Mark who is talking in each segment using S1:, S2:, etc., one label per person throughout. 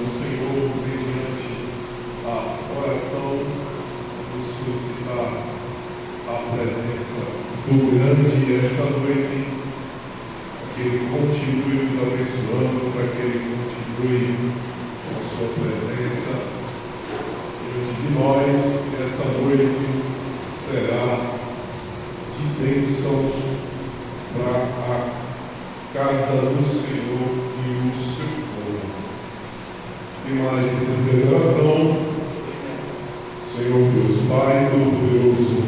S1: Senhor, mediante a oração, nos suscitar a presença do grande esta noite, para que Ele continue nos abençoando, para que Ele continue com a sua presença diante de nós. Essa noite será de bênçãos para a casa do Senhor e o seu povo. Tem mais licença de oração. Senhor Deus Pai Todo-Poderoso,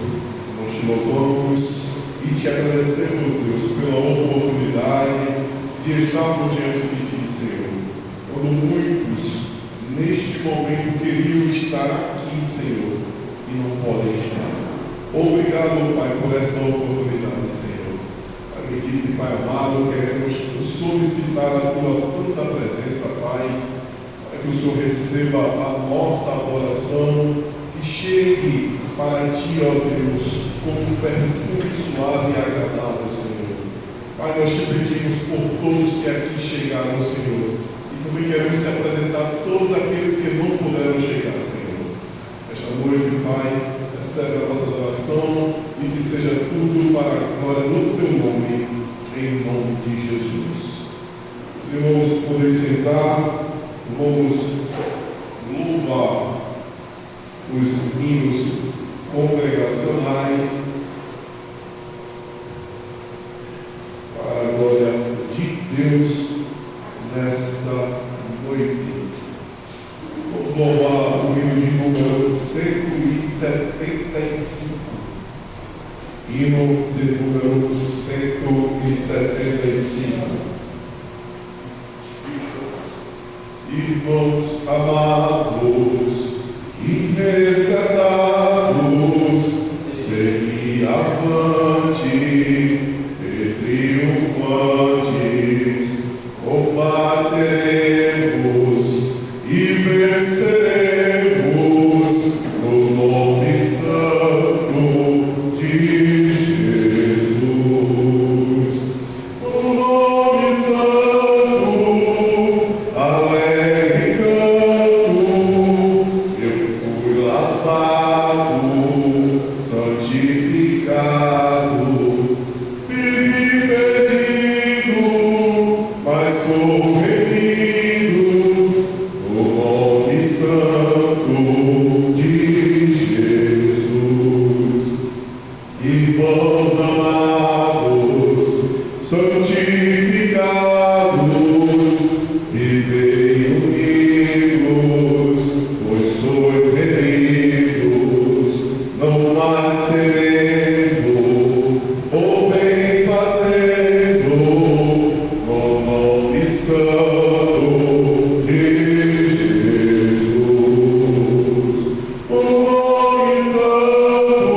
S1: nós te louvamos e te agradecemos, Deus, pela oportunidade de estarmos diante de ti, Senhor. Quando muitos neste momento queriam estar aqui, Senhor, e não podem estar. Obrigado, Pai, por essa oportunidade, Senhor. Acredite, Pai amado, queremos solicitar a tua santa presença, Pai, para que o Senhor receba a nossa adoração, que chegue para ti, ó Deus, como um perfume suave e agradável, Senhor. Pai, nós te pedimos por todos que aqui chegaram, Senhor, e também queremos te apresentar a todos aqueles que não puderam chegar, Senhor. Esta noite, Pai, recebe a nossa adoração e que seja tudo para a glória do teu nome, em nome de Jesus. Os irmãos podem sentar, vamos louvar os hinos congregacionais para a glória de Deus nesta noite. Vamos louvar o hino de número 175. Hino de número 175. Irmãos amados e resgatados, segui avante e triunfantes, combateremos e venceremos no nome santo de Jesus. O nome santo, alegre canto, eu fui lavado, santificado, vivi perdido, mas sou remido, no nome santo de Jesus. Irmãos amados, santificados, vivei unidos, pois sois remidos, não mais temendo, ou bem fazendo, no nome santo de Jesus. O nome santo,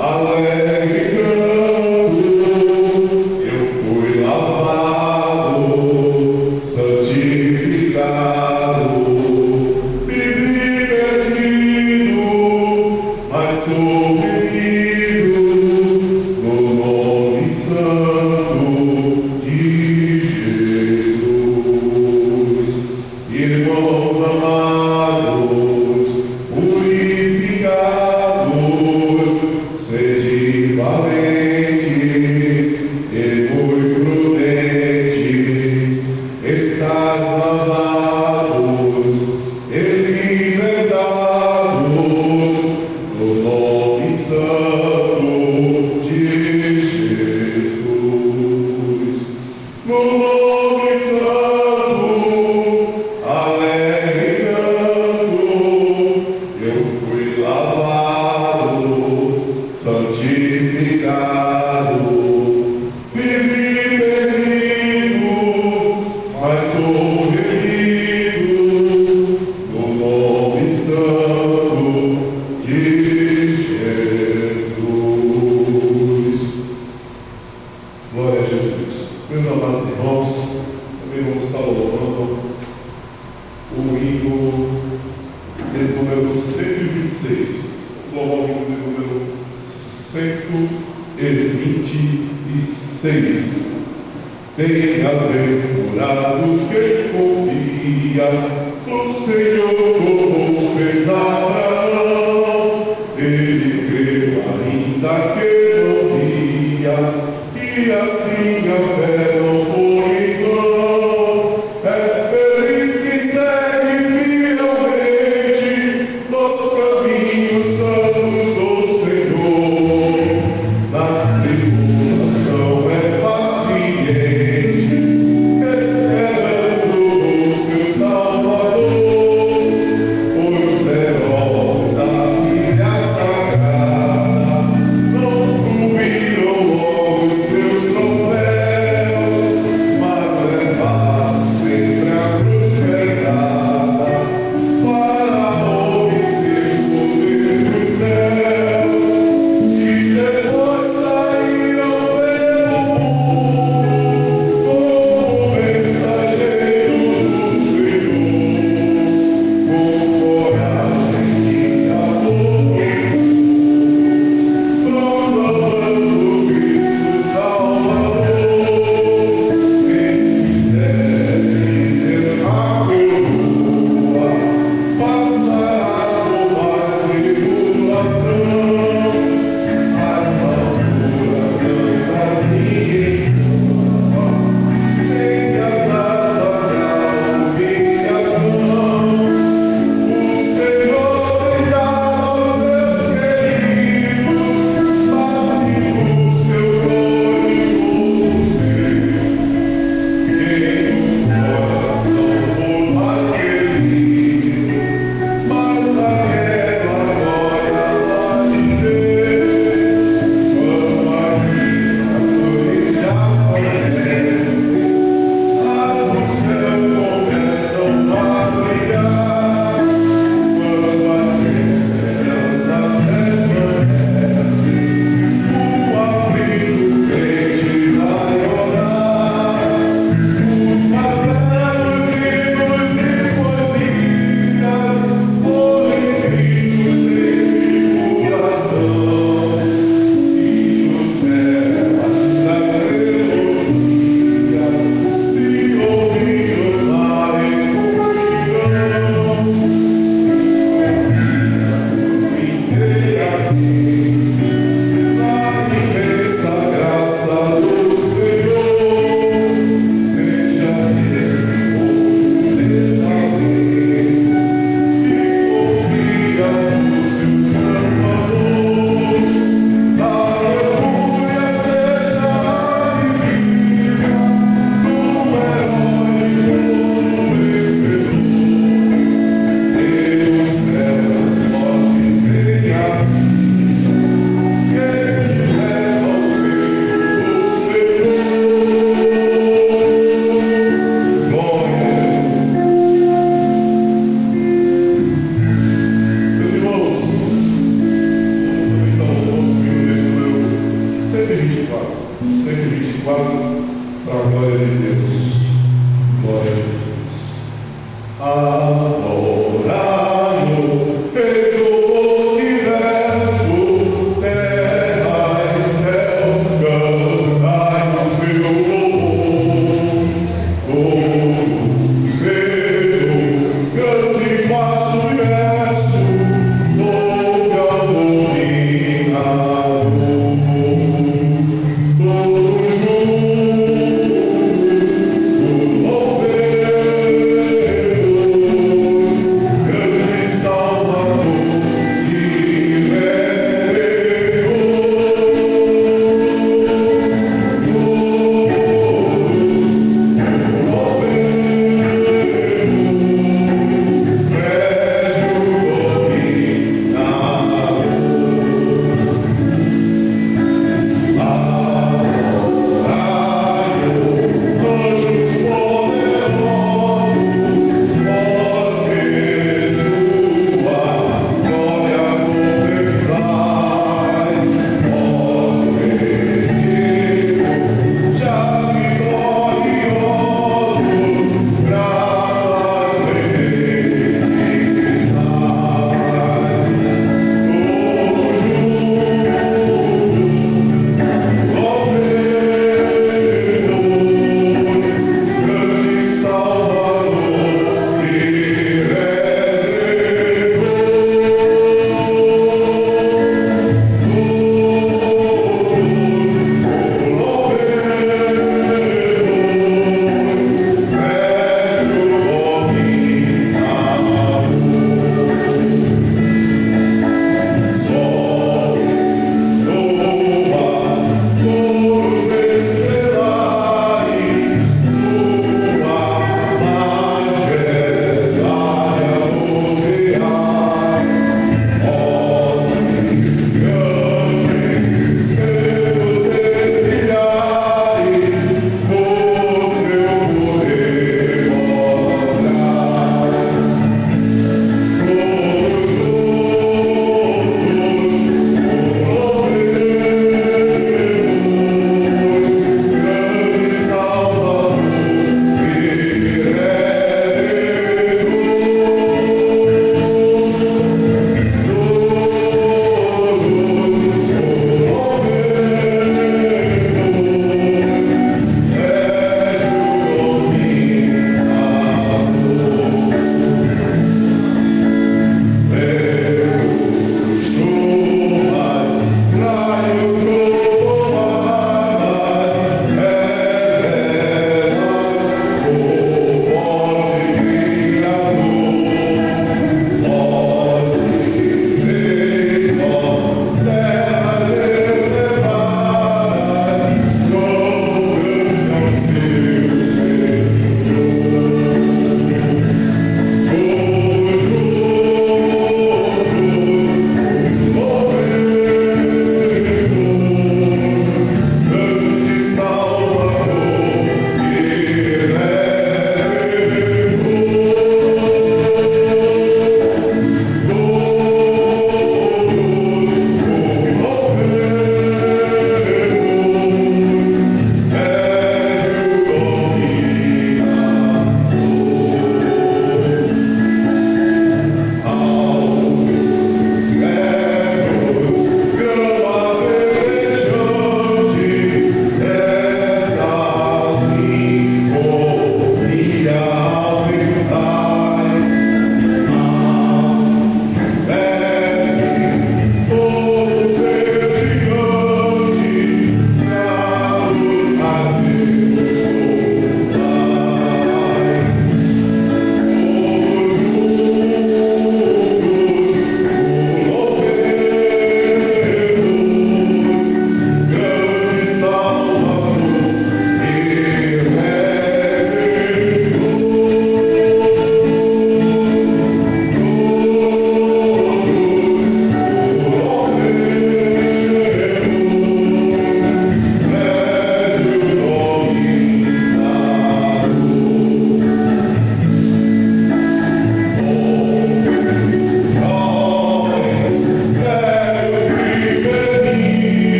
S1: alegre canto, eu fui lavado, santificado, vivi perdido, mas sou remido, no nome santo de Jesus. Irmãos amados, purificados, sede valentes e muito prudentes, estás lavados e libertados, no nome santo de Jesus. No nome santo, alegre canto, eu fui lavado, santificado, vivi perdido, mas sou remido, no nome santo de Jesus. Glória a Jesus. Meus amados irmãos, também vamos estar louvando o hino de número 126. Vamos louvar o hino de número 126. Bem-aventurado quem confia o Senhor como fez Abraão, ele creu ainda que não via, e assim a fé não foi em vão. É feliz quem segue fielmente nos caminhos santos do Senhor. Na tribulação é paciente, esperando o seu Salvador. Os heróis da Bíblia Sagrada não fruíram logo os seus troféus, mas levaram sempre a cruz pesada para obter o poder dos céus. E depois saíram pelo mundo como mensageiros do Senhor, com coragem e amor, proclamando Cristo Salvador. Quem quiser de Deus a coroa, passará por mais tribulação. As alturas santas ninguém voa, sem as asas da humilhação. O Senhor tem dado aos seus queridos, batido o seu glorioso ser. Quem o coração for mais querido, mas daquela glória há de ver. Quando aqui as flores já florescem, as no céu começam a brilhar. Quando as esperanças desvanecem, o aflito crente vai orar. Os mais belos hinos e poesias foram escritos em tribulação, e no céu as melodias se ouviram na escuridão. Se confia inteiramente na imensa graça do Senhor, seja Ele hoje desalento, e confia no seu Salvador. Aleluia seja a divisa do heróico vencedor. E nos céus pode ver a brisa, que leva ao seio do Senhor. Glória a Jesus. Meus irmãos, vamos também dar um voto comigo no número 124. 124, para a glória de Deus. Glória a Jesus. Adorai-o, Rei do universo, terra e céu, cantai o seu louvor. O Senhor, grande e vasto universo, louve ao dominador. Todos juntos, o louvemos.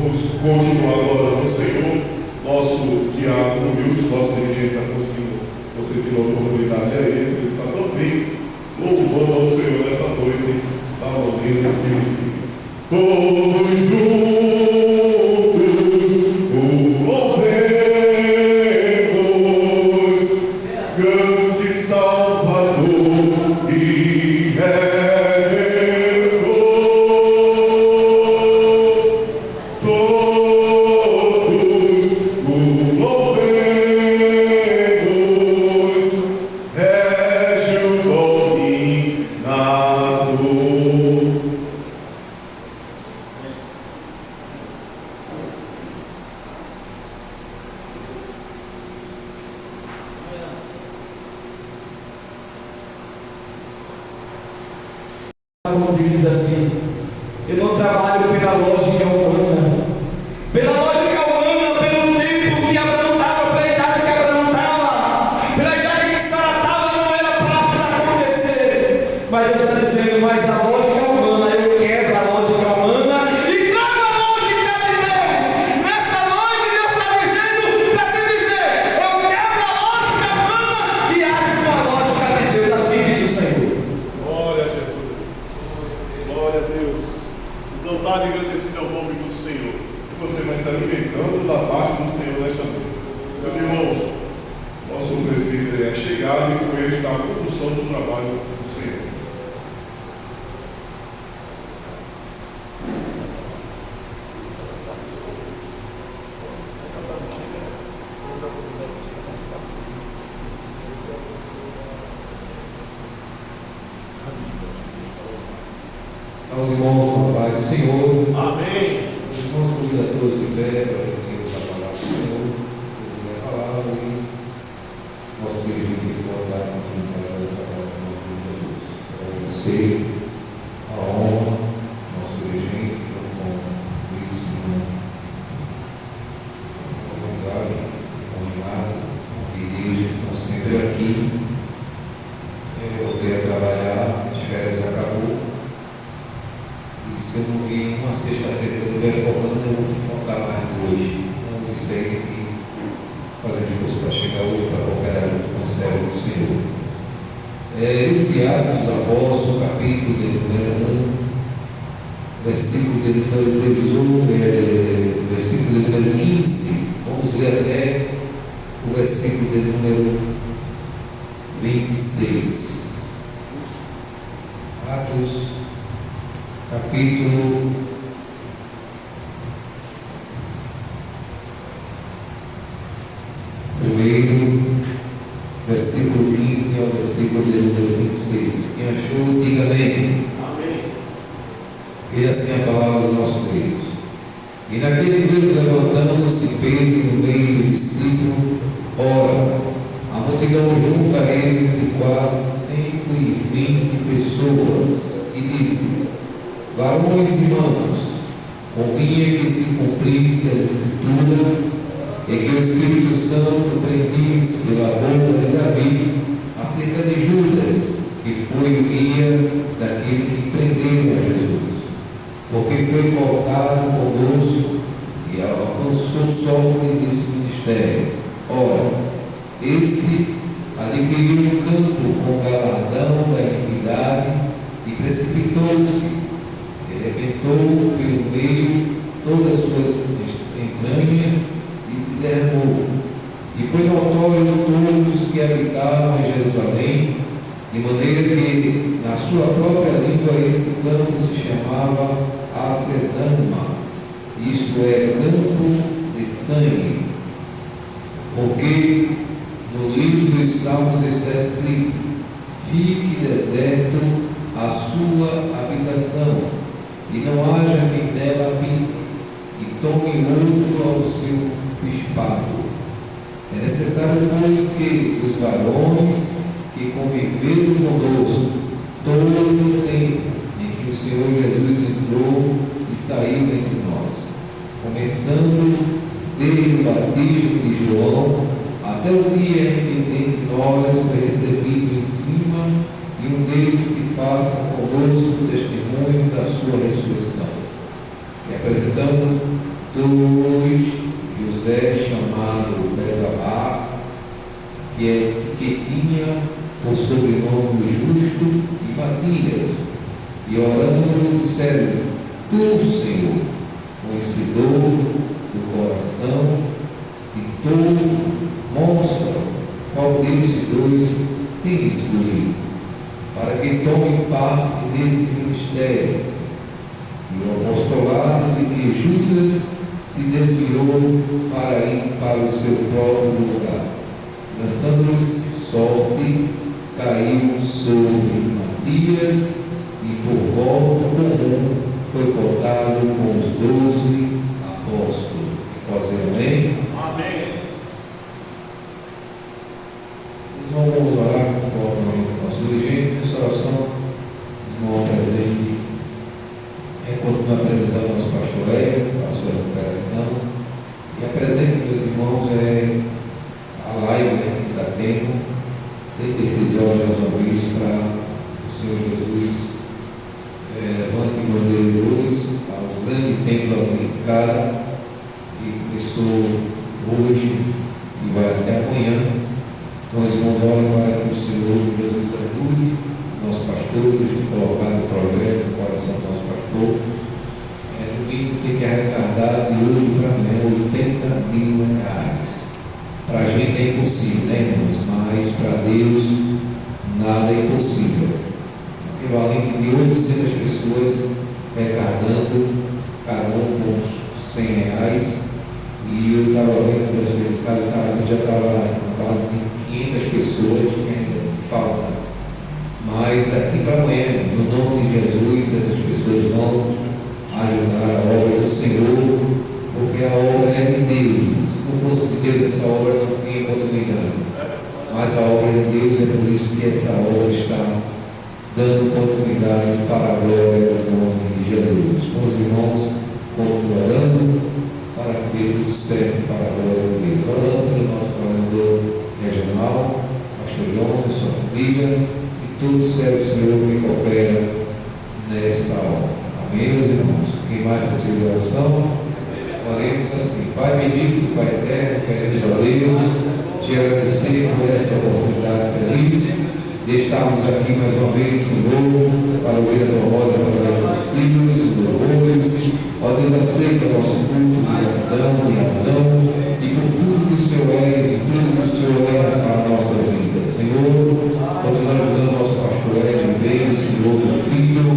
S1: Vamos continuar adorando o Senhor. Nosso diácono Wilson, nosso dirigente, está concedendo a oportunidade a ele. Ele está também louvando ao Senhor nessa noite, da maneira que todos juntos o louvemos, grande Salvador e Redentor. Todos o louvemos, Régio dominado.
S2: Como diz assim, eu não trabalho pela lógica humana, pelo tempo que Abraão estava, pela idade que Abraão estava, pela idade que Sara estava, não era prazo para acontecer. Mas Deus está dizendo, mas a lógica humana, eu quebro a lógica humana e trago a lógica de Deus. Nessa noite Deus está dizendo para te dizer, eu quebro a lógica humana e ajo com a lógica de Deus, assim diz o Senhor.
S1: Glória a Jesus. Glória a Deus. Exaltado e agradecido ao nome do Senhor. E você vai se alimentando da parte do Senhor nesta noite. Meus irmãos, nosso presbítero é chegado e com ele está a condução do trabalho do Senhor.
S3: Aos irmãos, com a paz do Senhor.
S1: Amém.
S3: Os irmãos convidam todos de pé para ouvirmos a palavra do Senhor. Ouvir a palavra e nosso dirigente que pode dar continuidade ao trabalho do nome de Jesus. Agradecer a honra, nosso dirigente, com Luiz Simão, com Isaac, com Renato, de Deus que estão sempre aqui. Voltei a trabalhar, as férias acabou. E se eu não vir uma sexta-feira que eu estiver folgando, eu vou faltar mais hoje. Então eu disse aí que fazer um esforço para chegar hoje para cooperar junto com o servo do Senhor. Livro de Atos dos Apóstolos, capítulo de número 1, versículo de número 18, versículo de número 15. Vamos ler até o versículo de número 26. Atos, capítulo 1, versículo 15 ao versículo de número 26. Quem achou, diga amém.
S1: Amém.
S3: Que assim é a palavra do nosso Deus. E naquele dia, levantando-se Pedro no meio do discípulo, ora, a multidão junto a ele de quase 120 pessoas, e disse: varões e irmãos, convinha que se cumprisse a Escritura e que o Espírito Santo predisse pela boca de Davi acerca de Judas, que foi o guia daquele que prenderam a Jesus, porque foi cortado conosco e alcançou sorte desse ministério. Ora, este adquiriu um campo com galardão da iniquidade e precipitou-se e arrebentou pelo meio todas as suas entranhas e se derramou. E foi notório a todos os que habitavam em Jerusalém, de maneira que na sua própria língua esse campo se chamava Acedama, isto é, campo de sangue, porque no livro dos Salmos está escrito: fique deserto a sua habitação, e não haja quem nela habite, e tome outro ao seu bispado. É necessário, pois, que os varões que conviveram conosco todo o tempo em que o Senhor Jesus entrou e saiu dentre nós, começando desde o batismo de João até o dia em que dentre nós foi recebido em cima, e um deles se faça conosco o testemunho da sua ressurreição. E apresentando 2, José chamado Bezabar, que tinha por sobrenome o Justo, e Matias, e orando disseram: Tu, Senhor, conhecedor do coração de todo, mostra qual desses dois tem escolhido, para que tome parte nesse ministério. E o apostolado de que Judas se desviou para ir para o seu próprio lugar, lançando-lhes sorte, caiu sobre Matias, e por voto comum foi contado com os 12 apóstolos. Pode ser amém?
S1: Amém.
S3: Irmão, vamos orar conforme o nosso dirigente. Nessa oração, irmão, presente, continua apresentando nosso pastor Hélio para a sua recuperação. E apresente, meus irmãos, a live que está tendo, 36 horas mais uma vez, para o Senhor Jesus levante bandeiradores ao grande templo da escada, que começou hoje e vai até amanhã. Então, os irmãos, olhem para que o Senhor Jesus ajude nosso pastor, Deus tem colocado o projeto no coração do nosso pastor. No mínimo tem que arrecadar de hoje para amanhã 80 mil reais. Para a gente é impossível, né, irmãos? Mas para Deus nada é impossível. Equivalente de 800 pessoas arrecadando, cada um com 100 reais. E eu estava vendo, no caso, já estava na base de 500 pessoas que ainda faltam. Mas daqui para amanhã, no nome de Jesus, essas pessoas vão ajudar a obra do Senhor, porque a obra é de Deus. Se não fosse de Deus, essa obra não tinha continuidade. Mas a obra de Deus, é por isso que essa obra está dando continuidade para a glória do nome de Jesus. Então, os irmãos, continuam orando para que dê tudo certo para a glória de Deus. Orando pelo nosso governador regional, pastor João e sua família, todo servo, Senhor, que coopera nesta obra. Amém, meus irmãos? Quem mais precisa de oração? Oremos assim: Pai bendito, Pai eterno, queremos a Deus te agradecer por esta oportunidade feliz de estarmos aqui mais uma vez, Senhor, para ouvir a tua voz através dos teus filhos, dos louvores. Ó Deus, aceita o nosso culto de gratidão, de razão, e por tudo que o Senhor és e tudo que o Senhor é para a nossa vida. Senhor, continua ajudando o nosso pastor Hélio bem, o Senhor, do filho,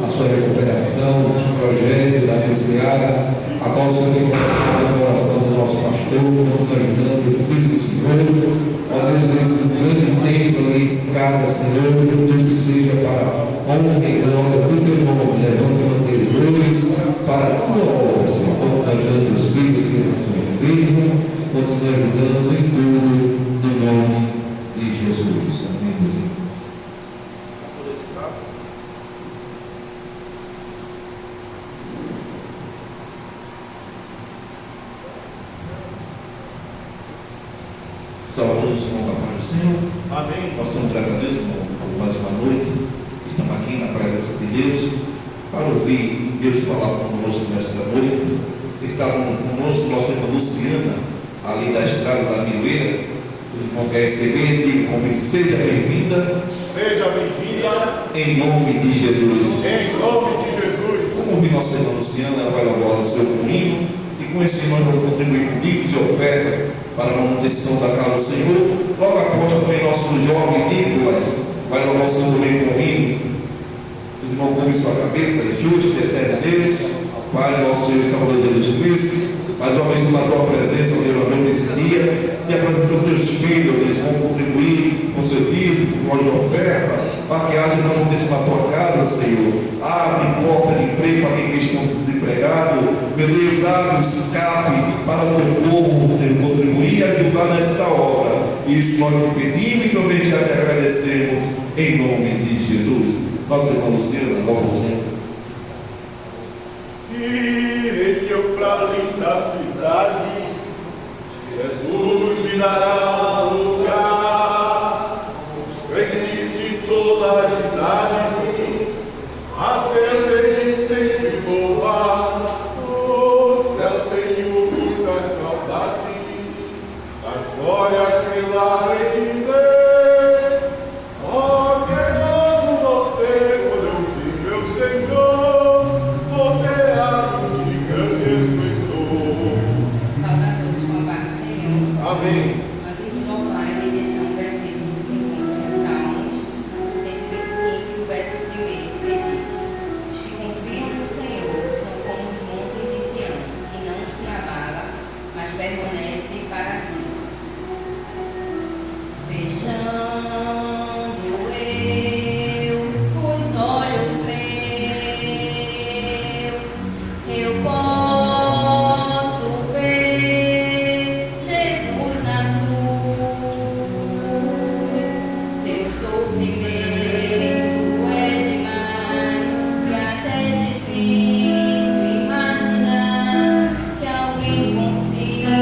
S3: a sua recuperação, o projeto da Seara, a qual o Senhor tem colocado no coração do nosso pastor, continua ajudando o filho do Senhor. Ó Deus, esse grande templo e escada, Senhor, que tudo seja para honra e glória do teu nome, levando mantenedores para a tua obra, Senhor. Continua ajudando os filhos que estão enfermos, continua ajudando em tudo, no nome de Jesus. Amém, meus irmãos.
S4: Saúde, irmão, da paz do Senhor.
S1: Amém.
S4: Nós somos gratos a Deus, irmão, por mais uma noite. Estamos aqui na presença de Deus para ouvir Deus falar conosco nesta noite. Está conosco nossa irmã Luciana, ali da estrada da Mineira. Os irmãos querem receber, diga como seja bem-vinda.
S1: Seja bem-vinda.
S4: Em nome de Jesus.
S1: Em nome de Jesus.
S4: Vamos ouvir nossa irmã Luciana, ela vai louvar o seu caminho. E com esse irmão vamos contribuir com dívidas e oferta para a manutenção da casa do Senhor. Logo após também nosso jovem Nicolas vai louvar o seu também com hino. Os irmãos curvem sua cabeça, justo e eterno Deus, Pai, nosso Senhor e Salvador Jesus Cristo, mais uma vez na tua presença, Deus, nesse dia, te apresentando teus filhos, eles vão contribuir com seu dízimo, com a oferta, para que haja manutenção na tua casa, Senhor. Abre porta de emprego para quem estão desempregados. Meu Deus, abre o escape para o teu povo, Senhor, contribuir e ajudar nesta obra. Isso nós te pedimos e também já te agradecemos em nome de Jesus. Nossa irmã Luciana, logo o Senhor.
S1: Irei eu para além da cidade, Jesus me dará um lugar. Os crentes de todas as idades, a Deus hei de sempre louvar. O céu tem Amém.
S5: Antes de louvar e deixar um versículo que se encontra em Salmos 125, o verso 1, que diz: Os que confiam no Senhor são como os montes de Sião, que não se abala, mas permanece para sempre. Fechando eu os olhos meus, eu posso ver Jesus na cruz. Seu sofrimento é demais, que até é difícil imaginar que alguém consiga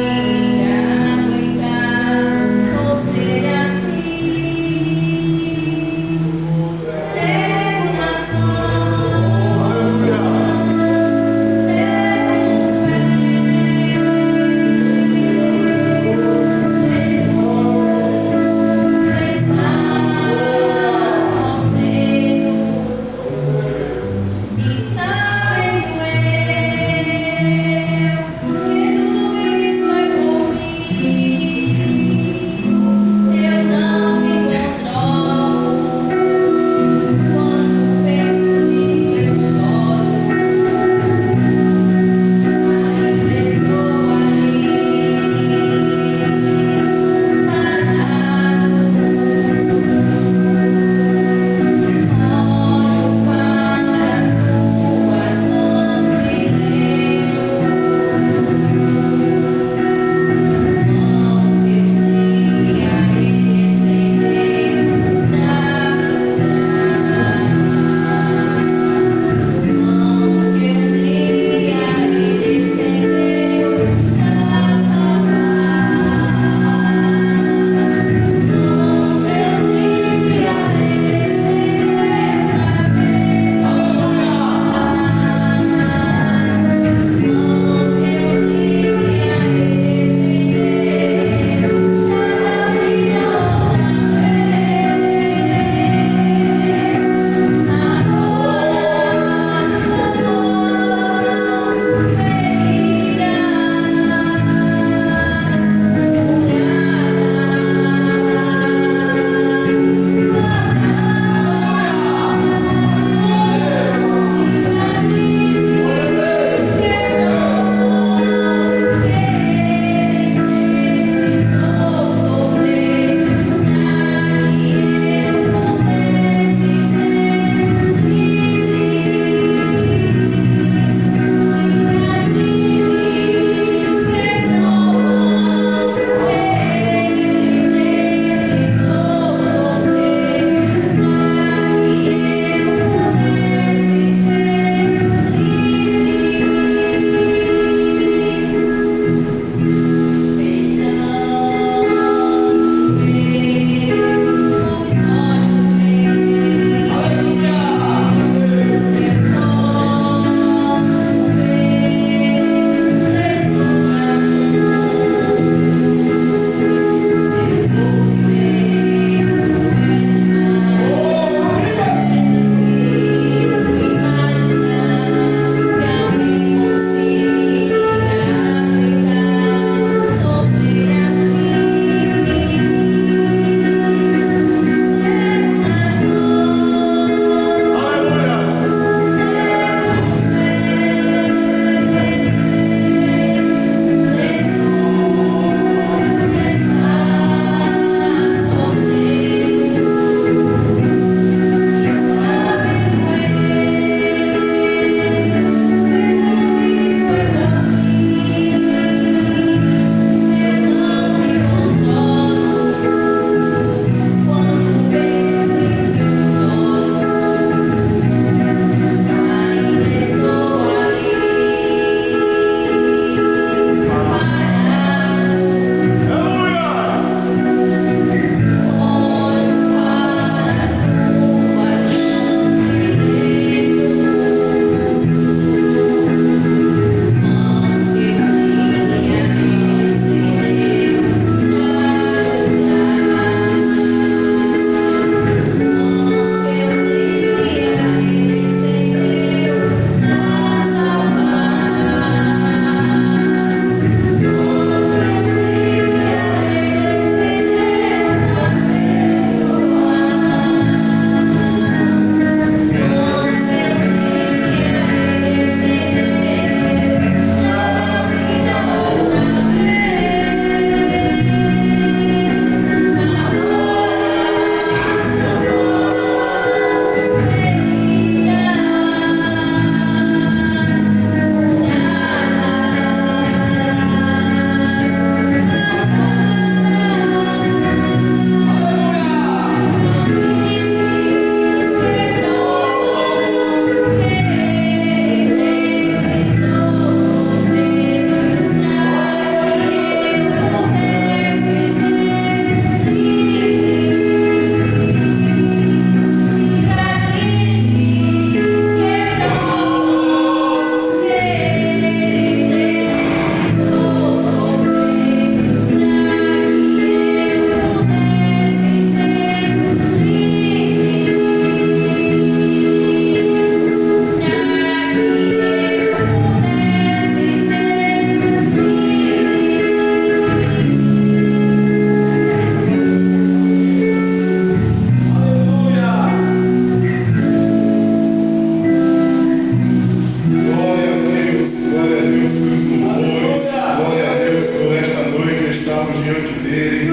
S1: Deus pelos louvores, glória a Deus por esta noite estarmos diante dele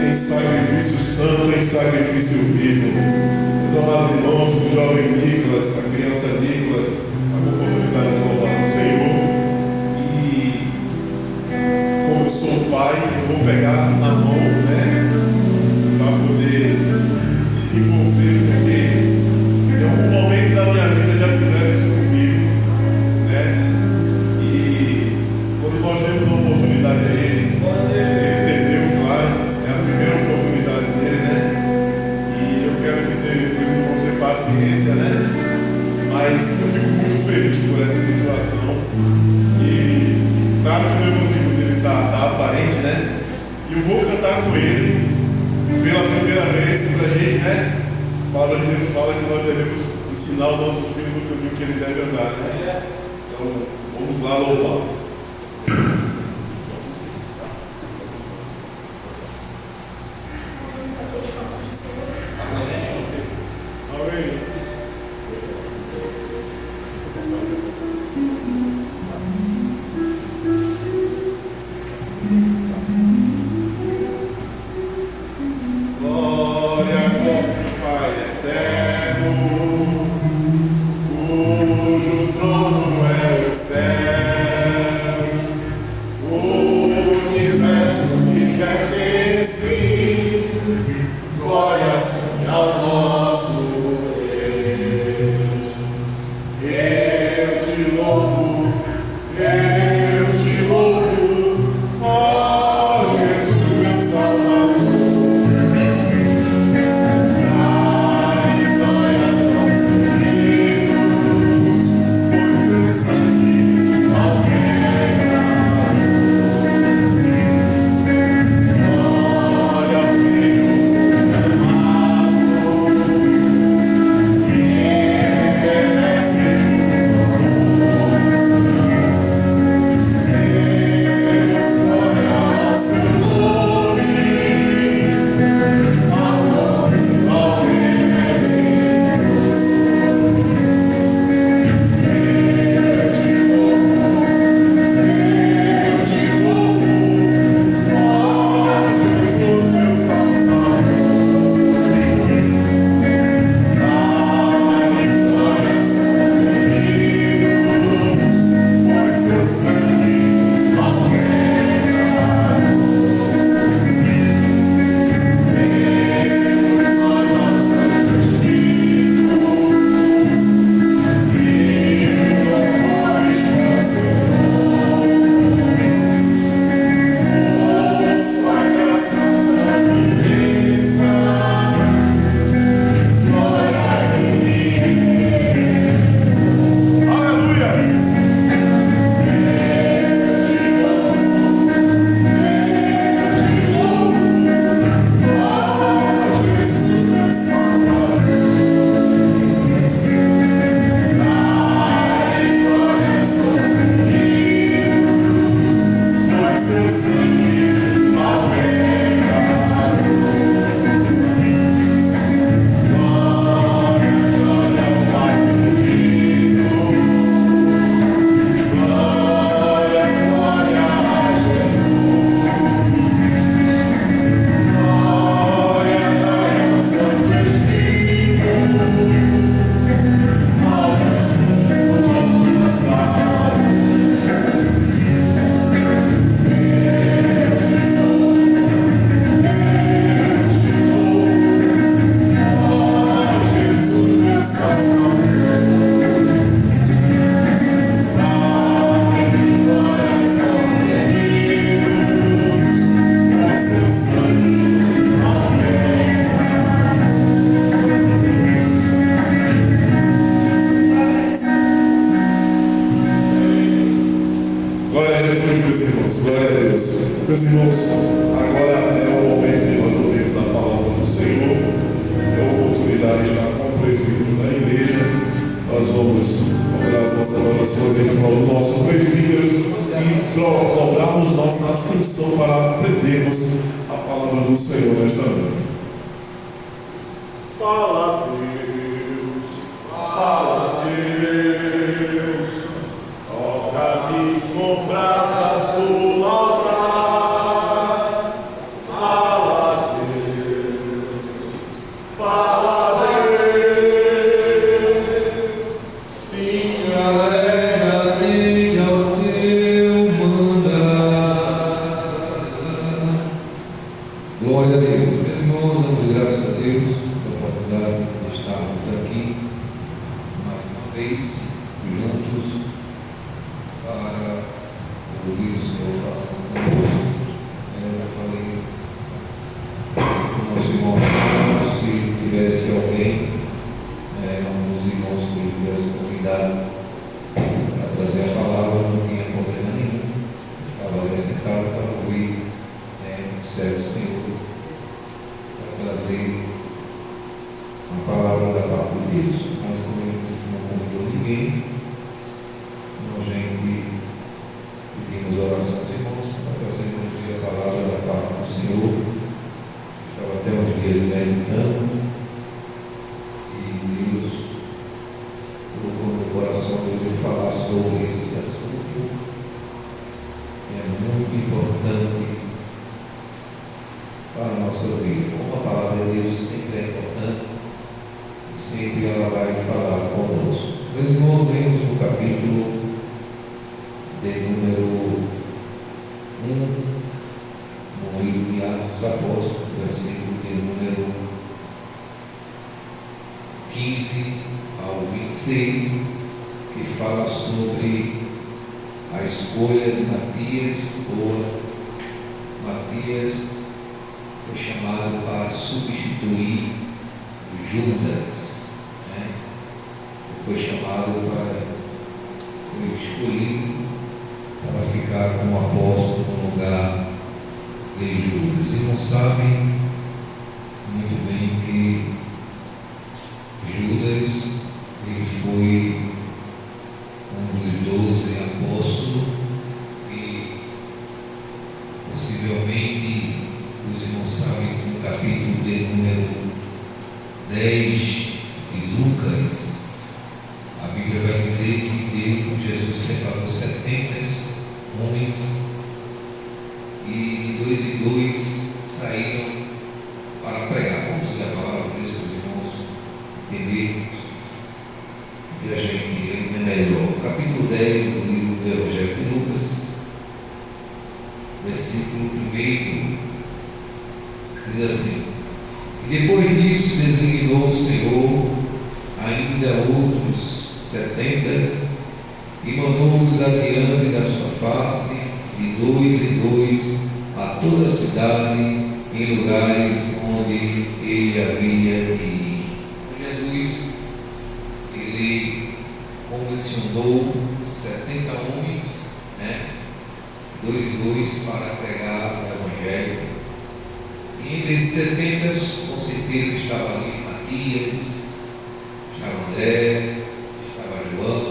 S1: em sacrifício santo, em sacrifício vivo. Meus amados irmãos, o jovem Nicolas, a criança Nicolas, a oportunidade de louvar o Senhor. E como eu sou pai, eu vou pegar na mão, né, para poder desenvolver, porque em algum momento da minha vida já fizeram isso comigo, né? E quando nós demos a oportunidade a ele entendeu, claro, é a primeira oportunidade dele, né? E eu quero dizer para os irmãos ter paciência, né? Mas eu fico muito feliz por essa situação. E claro que o nervosismo dele está aparente, né? E eu vou cantar com ele pela primeira vez para a gente, né? A palavra de Deus fala que nós devemos ensinar o nosso filho no caminho que ele deve andar, né? Então vamos lá louvar. Amém. Glória ao Pai eterno, cujo trono é os céus, o universo que pertence. Glórias ao nosso Deus. Eu te louvo, ó Jesus, meu Salvador. Dai glórias ao Filho, pois o sangue ao pecado. Glória ao Filho amado, que merece glória ao seu nome, ao eu te louvo, ó Jesus, meu Salvador. Dai glórias ao Filho, pois seu sangue ao pecado. Vemos nós ao Santo Espírito, que louvores por seu nome. Sua graça imensa, glória a Ele. Aleluia! Eu te louvo, ó Jesus, meu Salvador. Dai glórias ao Filho, pois seu sangue ao pecado. Glória ao Pai bendito. Glória a Jesus. Glória dai ao Santo Espírito, ao Deus universal. Jesus, meu Salvador. Dai glórias ao Filho, pois seu sangue ao pecado. Glória a Jesus, meus irmãos, glória a Deus. Meus irmãos, agora é o momento de nós ouvirmos a palavra do Senhor. É a oportunidade de estar com o presbítero da igreja. Nós vamos cobrar as nossas orações em prol do nosso presbítero e cobrarmos nossa atenção para aprendermos a palavra do Senhor nesta noite. Fala, Deus, toca-me. com brasas do altar. Fala, Deus, fala, Deus. Sim,
S3: Alegra-te ao teu mandar. Glória a Deus. Meus irmãos, damos graças a Deus pela oportunidade de estarmos aqui mais uma vez juntos para ouvir o Senhor falando conosco. Eu falei para o nosso irmão, se tivesse alguém, um dos irmãos que tivesse convidado para trazer a palavra, não tinha problema nenhum. Estava ali sentado para ouvir o servo do Senhor, para trazer a palavra da parte de Deus. Mas como ele disse que não convidou ninguém, a gente pedimos orações, irmãos, para trazer um dia a palavra da parte do Senhor. Estava até uns dias meditando e Deus colocou no meu coração de eu falar sobre esse assunto. É muito importante para a nossa vida. Como a palavra de Deus sempre é importante, e sempre ela vai falar conosco. Meus irmãos, lemos no capítulo de número 1, no livro de Atos dos Apóstolos, versículo de número 15 ao 26, que fala sobre a escolha de Matias. Matias foi chamado para substituir Judas, foi escolhido para ficar como apóstolo no lugar de Judas. E não sabem muito bem que Judas, ele foi um dos 12 apóstolos e possivelmente os irmãos sabem que no capítulo de número 10 de Lucas, a Bíblia vai dizer que Jesus separou 70 homens e de 2 em 2 saíram para pregar. Vamos ler a palavra de Deus para os irmãos entenderem e a gente ler melhor. Capítulo 10 do livro do Evangelho de Lucas, versículo 1, diz assim: E depois disso designou o Senhor ainda outros 70 e mandou-os adiante da sua face, de 2 em 2, a toda a cidade, em lugares onde ele havia de ir. Jesus, ele comissionou 70 homens, 2 em 2, para pregar o Evangelho. E entre esses 70, com certeza estava ali Matias, estava André, estava João,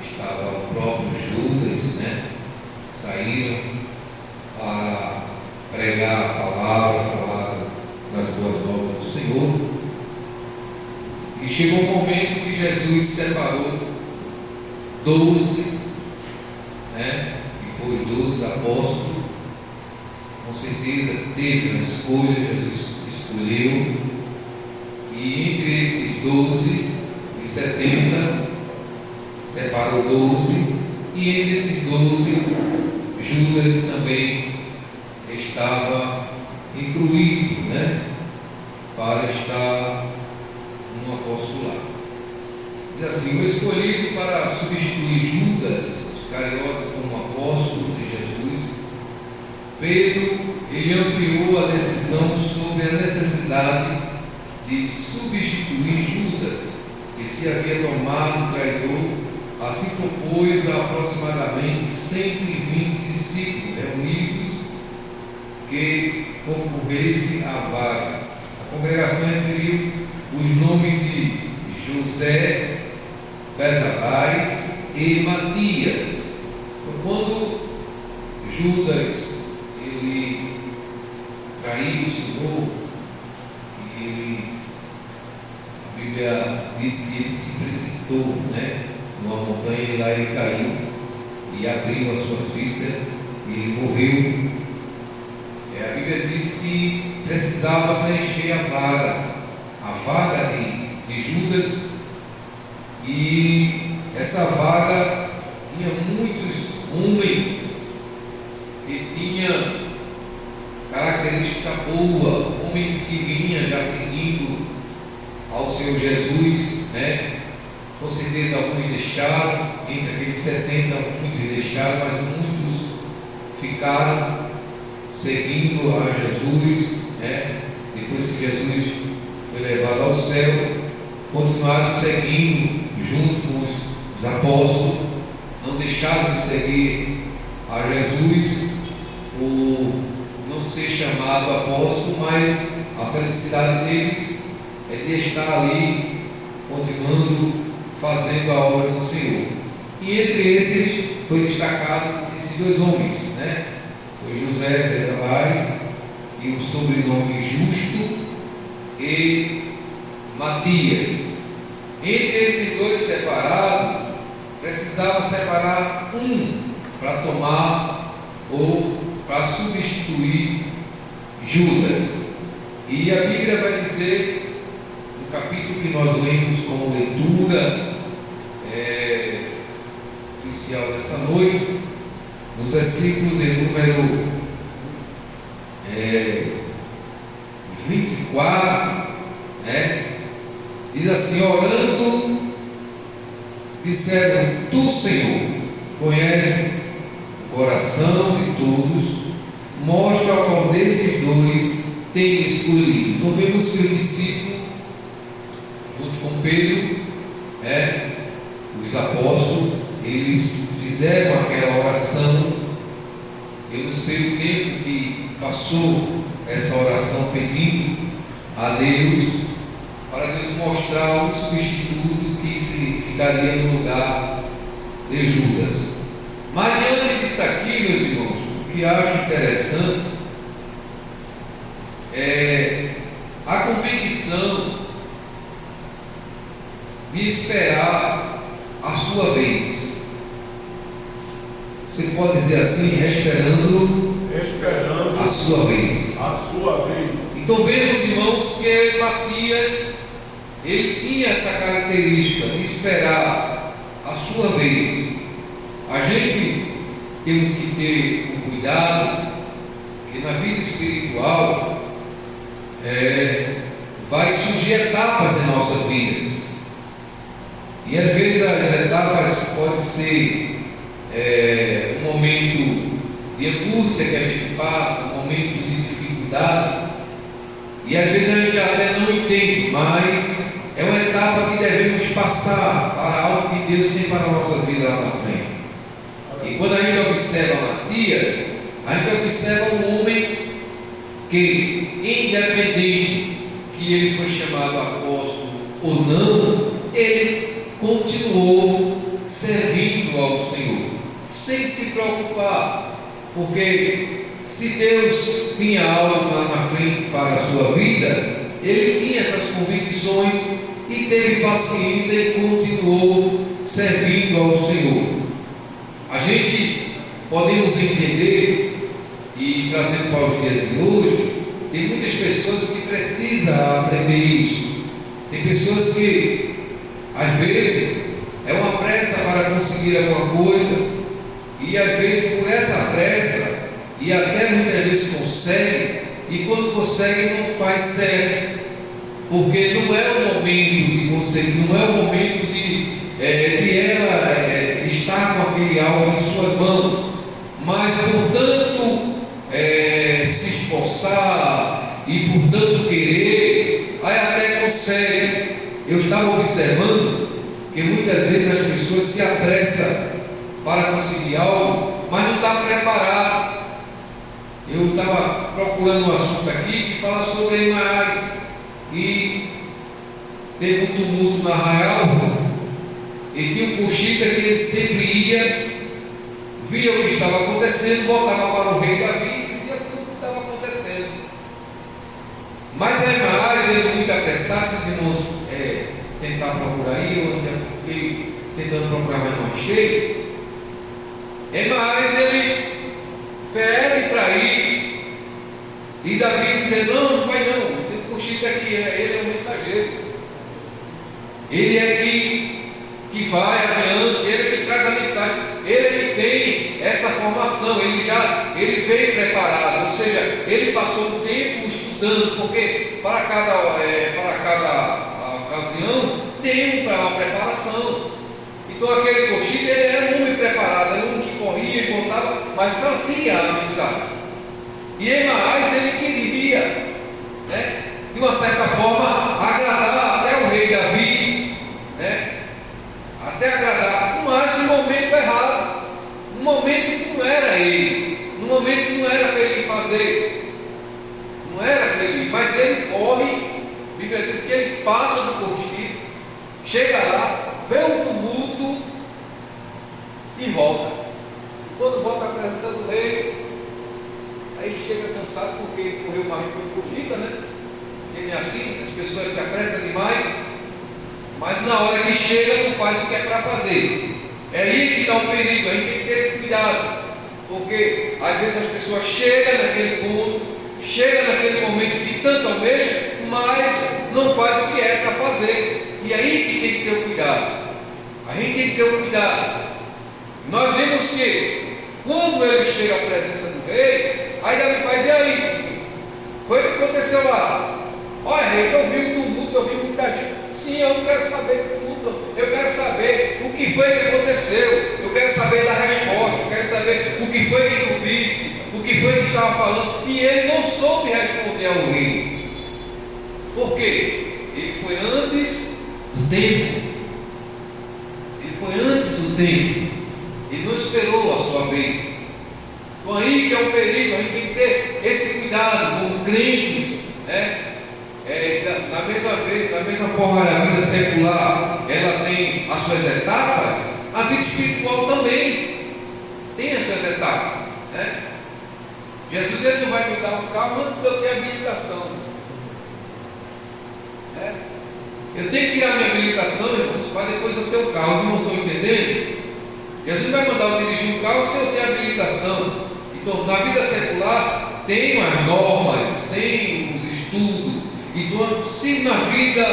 S3: estava o próprio Judas, saíram para pregar a palavra, falar das boas novas do Senhor. E chegou um momento que Jesus separou 12, que foram 12 apóstolos. Com certeza teve uma escolha, Jesus escolheu, e entre esses 12 e 70 separou 12, e entre esses 12 Judas também estava incluído, para estar no apostolado. Diz assim: o escolhido para substituir Judas Iscariote como apóstolo de Jesus, Pedro, ele ampliou a decisão sobre a necessidade de substituir Judas, que se havia tomado traidor. Assim propôs a aproximadamente 120 discípulos reunidos que concorressem à vaga. A congregação referiu os nomes de José, Bezabás e Matias. Quando Judas ele traiu o Senhor, e a Bíblia diz que ele se precipitou, numa montanha, e lá ele caiu. e abriu a sua víscera e ele morreu. A Bíblia diz que precisava preencher a vaga de Judas, e essa vaga tinha muitos homens que tinham característica boa, homens que vinham já seguindo ao Senhor Jesus, né? Com certeza alguns deixaram, entre aqueles 70, muitos deixaram, mas muitos ficaram seguindo a Jesus, né? Depois que Jesus foi levado ao céu, continuaram seguindo junto com os apóstolos, não deixaram de seguir a Jesus, por não ser chamado apóstolo, mas a felicidade deles é de estar ali, continuando fazendo a obra do Senhor. E entre esses foi destacado esses dois homens, né? Foi José Bezalais, e o sobrenome Justo, e Matias. Entre esses dois separados, precisava separar um para tomar ou para substituir Judas. E a Bíblia vai dizer, no capítulo que nós lemos como leitura oficial desta noite, no versículo de número 24, né, diz assim: orando, disseram: Tu, Senhor, conhece o coração de todos, mostra qual desses dois tem escolhido. Então vemos que o discípulo, junto com Pedro, os apóstolos, eles fizeram aquela oração. Eu não sei o tempo que passou essa oração pedindo a Deus, para Deus mostrar o substituto que se ficaria no lugar de Judas. Mas diante disso aqui, meus irmãos, o que acho interessante é a convicção de esperar a sua vez. Você pode dizer assim, esperando a sua vez. Então vemos, irmãos, que Matias, ele tinha essa característica de esperar a sua vez. A gente temos que ter um cuidado, que na vida espiritual vai surgir etapas em nossas vidas. E às vezes as etapas podem ser um momento de angústia que a gente passa, um momento de dificuldade, e às vezes a gente até não entende, mas é uma etapa que devemos passar para algo que Deus tem para a nossa vida lá na frente. E quando a gente observa Matias, a gente observa um homem que, independente que ele foi chamado apóstolo ou não, ele continuou servindo ao Senhor, sem se preocupar, porque se Deus tinha algo lá na frente para a sua vida, ele tinha essas convicções e teve paciência e continuou servindo ao Senhor. A gente podemos entender, e trazendo para os dias de hoje, tem muitas pessoas que precisam aprender isso. Tem pessoas que às vezes é uma pressa para conseguir alguma coisa, e às vezes por essa pressa, e até muitas vezes consegue, e quando consegue não faz certo, porque não é o momento de conseguir, não é o momento de ela estar com aquele algo em suas mãos, mas por tanto se esforçar e por tanto querer, aí até consegue. Eu estava observando que muitas vezes as pessoas se apressam para conseguir algo, mas não está preparado. Eu estava procurando um assunto aqui que fala sobre Emaús, e teve um tumulto na Arraial, e tinha um coxita que ele sempre ia, via o que estava acontecendo, voltava para o rei Davi e dizia tudo o que estava acontecendo. Mas Emaús, ele muito apressado, se os irmãos tentar procurar aí, eu ainda fiquei tentando procurar, mas não achei. Mas ele pede para ir, e Davi diz: não, não vai não, tem um cochilo aqui, ele é o mensageiro, ele é que vai adiante, ele é que traz a mensagem, ele é que tem essa formação, ele veio preparado, ou seja, ele passou um tempo estudando, porque para cada ocasião tem uma preparação. Então aquele coxilho, ele era um homem preparado, era um que corria e voltava, mas trazia a mensagem. E mais ele queria, né, de uma certa forma, agradar até o rei Davi, né, até agradar, mas no momento errado, no momento que não era ele, no momento que não era para ele fazer, não era para ele, mas ele corre. A Bíblia diz que ele passa do coxilho, chega lá, vê um tumulto e volta. Quando volta à presença do rei, aí chega cansado porque correu uma corrida, né? Ele é assim, as pessoas se apressam demais, mas na hora que chega não faz o que é para fazer. É aí que está o perigo, a gente tem que ter esse cuidado, porque às vezes as pessoas chegam naquele ponto, chegam naquele momento que tanto almejam, mas não faz o que é para fazer. E aí que tem que ter o cuidado. A gente tem que ter o cuidado. Nós vemos que quando ele chega à presença do rei, aí Davi faz: e aí? Foi o que aconteceu lá? Olha, rei, eu vi um tumulto, eu vi muita gente. Sim, eu não quero saber do tumulto, eu quero saber o que foi que aconteceu. Eu quero saber da resposta, eu quero saber o que foi que tu viste, o que foi que estava falando. E ele não soube responder ao rei. Por quê? Ele foi antes do tempo. Ele foi antes do tempo. Ele não esperou a sua vez. Então aí que é o perigo. A gente tem que ter esse cuidado com crentes, né? Da mesma forma, a vida secular ela tem as suas etapas, a vida espiritual também tem as suas etapas, né? Jesus, ele não vai me dar um carro antes de eu ter habilitação, né? Eu tenho que tirar minha habilitação, irmãos, para depois eu ter o carro. Os irmãos estão entendendo? Jesus vai mandar eu dirigir um carro se eu ter habilitação. Então, na vida secular, tem as normas, tem os estudos. Então, se na vida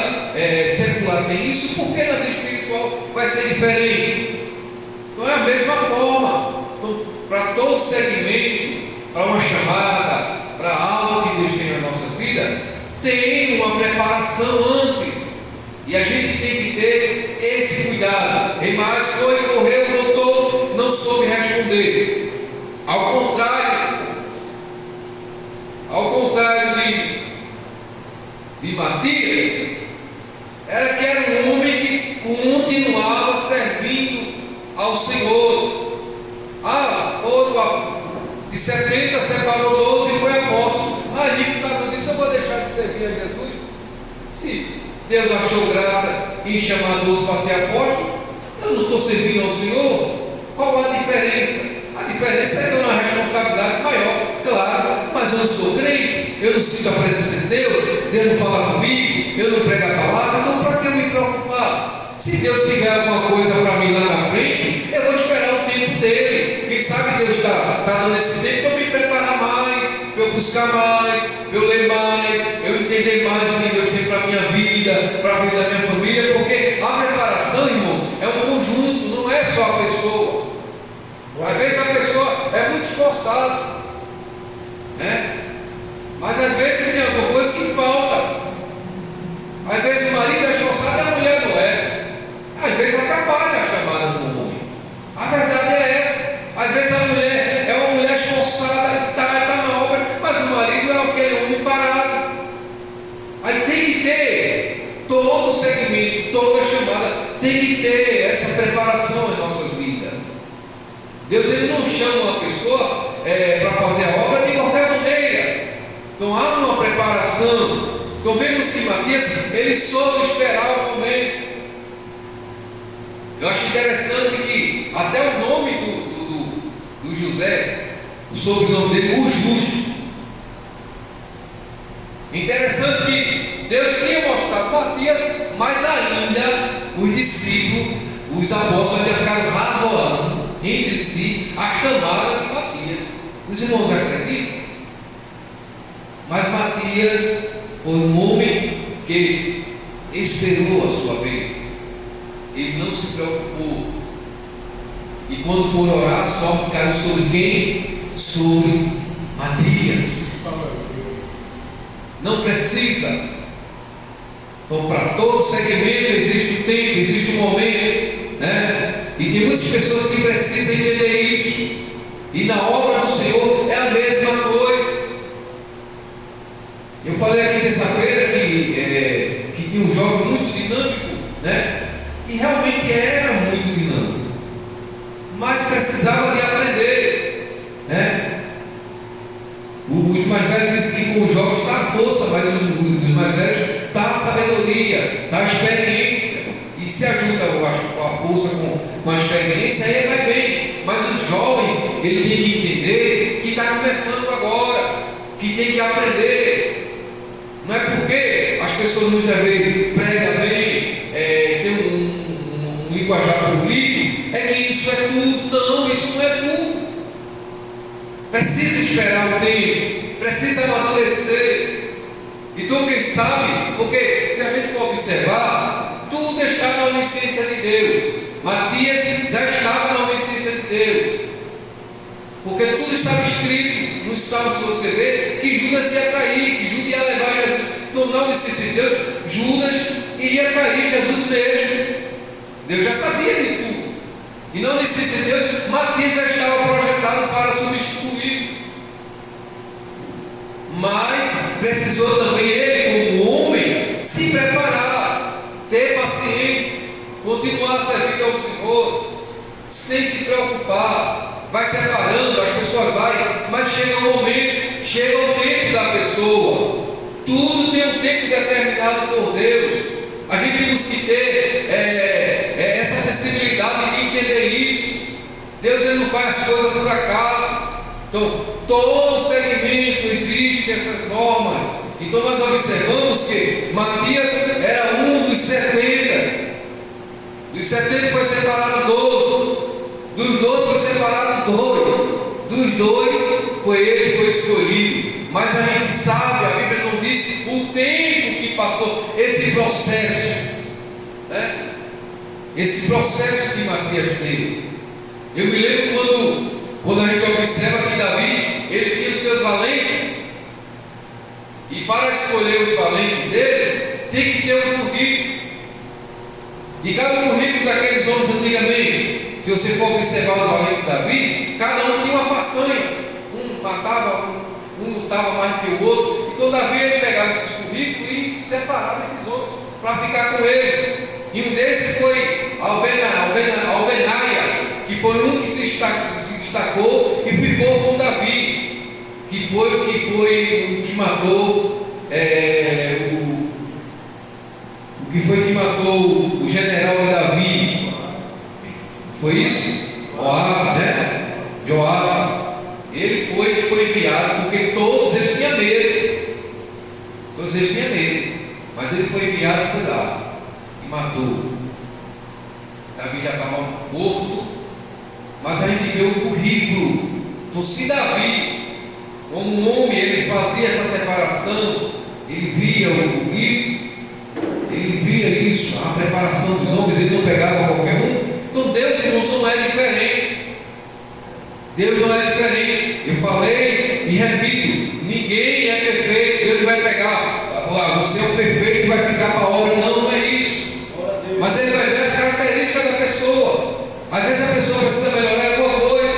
S3: secular tem isso, por que na vida espiritual vai ser diferente? Então, é a mesma forma. Então, para todo segmento, para uma chamada, para algo que Deus tem na nossa vida, tem uma preparação antes. E a gente tem que ter esse cuidado. Mas foi, correu, voltou, não soube responder. Ao contrário de Matias, era que era um homem que continuava servindo ao Senhor. De 70 separou 12 e foi apóstolo. Por causa disso eu vou deixar de servir a Jesus? Sim. Deus achou graça em chamar 12 para ser apóstolo. Eu não estou servindo ao Senhor. Qual a diferença? A diferença é que eu tenho uma responsabilidade maior, claro, mas eu não sou crente, eu não sinto a presença de Deus, Deus não fala comigo, eu não prego a palavra, então para que eu me preocupar? Se Deus tiver alguma coisa para mim lá na frente, eu vou esperar o tempo dele. Quem sabe Deus está dando esse tempo para eu me preparar mais, para eu buscar mais, para eu ler mais, eu entender mais o que Deus tem para a minha vida, para a vida da minha família, porque a preparação, irmãos, é um conjunto, não é só a pessoa. Às vezes a pessoa é muito esforçada, né? Mas às vezes tem alguma coisa que falta. Às vezes o marido é esforçado e a mulher não é. Às vezes atrapalha a chamada do homem. A verdade é essa. Às vezes a mulher é uma mulher esforçada, está na obra, mas o marido é aquele homem parado. Aí tem que ter todo o segmento, toda a chamada, tem que ter essa preparação em nossas vidas. Deus, ele não chama uma pessoa para fazer a obra de qualquer maneira. Então há uma preparação. Então vemos que Matias, ele soube esperar o momento. Eu acho interessante que até o nome do José, o sobrenome dele, o Justo. Interessante que Deus tinha mostrado Matias, mas ainda os discípulos, os apóstolos ainda ficaram razoando entre si a chamada de Matias. Os irmãos acreditam? Mas Matias foi um homem que esperou a sua vez. Ele não se preocupou. E quando for orar, a sorte caiu sobre quem? Sobre Matias. Não precisa. Então, para todo segmento existe um tempo, existe um momento, né? E tem muitas pessoas que precisam entender isso. E na obra do Senhor é a mesma coisa. Eu falei aqui terça-feira que tinha um jovem muito dinâmico, né? E realmente era muito dinâmico, mas precisava de aprender, né? Os mais velhos dizem que com os jovens está a força, mas os mais velhos está a sabedoria, está a experiência, e se ajuda a força com a experiência, aí vai bem. Mas os jovens, ele tem que entender que está começando agora, que tem que aprender. Não é porque as pessoas muitas vezes pregam bem, tem um linguajar bonito, é que isso é tudo. Não, isso não é tudo. Precisa esperar o tempo, precisa amadurecer. Então, quem sabe, porque se a gente for observar, tudo está na onisciência de Deus. Matias já estava na onisciência de Deus, porque tudo estava escrito nos Salmos, se você vê, que Judas ia trair, que Judas ia levar Jesus. Então, na onisciência de Deus, Judas iria trair Jesus mesmo. Deus já sabia de tudo. E na onisciência de Deus, Matias já estava projetado para substituir. Mas precisou também ele, como homem, se preparar, ter paciência, continuar servindo ao Senhor, sem se preocupar. Vai separando, as pessoas vai, mas chega o momento, chega o tempo da pessoa. Tudo tem um tempo determinado por Deus. A gente temos que ter essa sensibilidade de entender isso. Deus, ele não faz as coisas por acaso. Então, todo segmento existe essas normas. Então nós observamos que Matias era um dos 70. Dos 70 foi separado 12. Dos 12 foi separado 2. Dos 2 foi ele que foi escolhido. Mas a gente sabe, a Bíblia não diz o tempo que passou esse processo, né? Esse processo que Matias teve. Eu me lembro quando a gente observa que Davi, ele tinha os seus valentes, e para escolher os valentes dele, tem que ter um currículo. E cada currículo daqueles homens antigamente, se você for observar os valentes de Davi, cada um tinha uma façanha. Um matava, um lutava mais que o outro. Então Davi, ele pegava esses currículos e separava esses homens para ficar com eles. E um desses foi Albenaia, que foi um que se destacou e ficou com Davi, que foi o que matou que matou o general de Davi. Foi isso? Joabe, né? Joabe. Ele foi enviado, porque todos eles tinham medo. Todos eles tinham medo. Mas ele foi enviado e foi lá. E matou. Davi já estava morto. Mas a gente vê o currículo. Então, se Davi, como um homem, ele fazia essa separação, ele via o currículo, ele via isso, a preparação dos homens, ele não pegava qualquer um. Então Deus, irmãos, não é diferente. Deus não é diferente. Eu falei e repito, ninguém é perfeito. Deus não vai pegar, você é o perfeito e vai ficar para a obra. Não, não é isso. Mas ele vai ver as características da pessoa. Às vezes a pessoa precisa melhorar alguma coisa.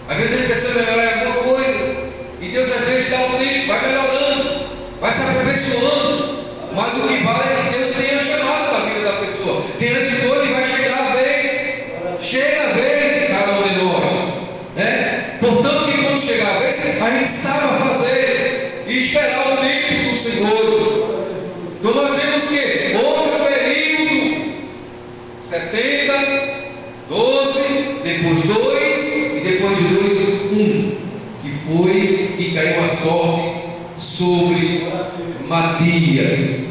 S3: Às vezes ele precisa melhorar alguma coisa. E Deus às vezes dá o tempo, vai melhorando, vai se aperfeiçoando. Mas o que vale é que Deus tem a chamada da vida da pessoa, tem a escolha e vai chegar a vez. Chega a vez, cada um de nós, né? Portanto, que quando chegar a vez, a gente sabe fazer e esperar o tempo do Senhor. Então nós temos que houve um período 70, 12, depois 2 e depois de 2, 1, que foi que caiu a sorte sobre Matias.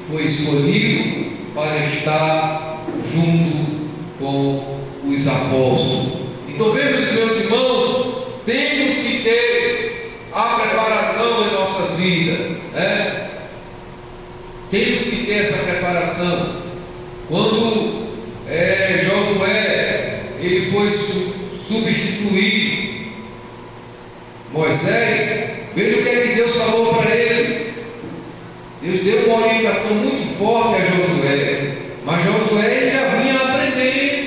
S3: Foi escolhido para estar junto com os apóstolos. E Então, vemos, meus irmãos, temos que ter a preparação em nossa vida, né? Temos que ter essa preparação. Quando Josué ele foi substituir Moisés, veja o que é que Deus falou para ele. Deus deu uma orientação muito forte a Josué, mas Josué ele já vinha aprendendo,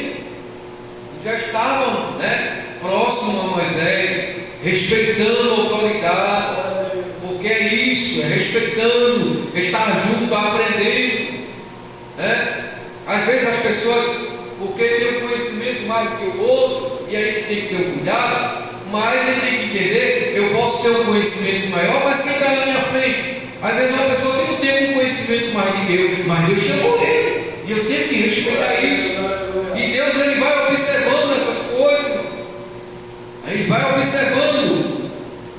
S3: já estava, né, próximo a Moisés, respeitando a autoridade, porque é isso, é respeitando, estar junto, aprendendo, né? Às vezes as pessoas, porque tem um conhecimento mais do que o outro, e aí tem que ter um cuidado, mas ele tem que entender, eu posso ter um conhecimento maior, mas quem está na minha frente? Às vezes uma pessoa que não tem um conhecimento mais do que eu, mas Deus chamou ele, e eu tenho que respeitar isso. E Deus ele vai observando essas coisas, ele vai observando,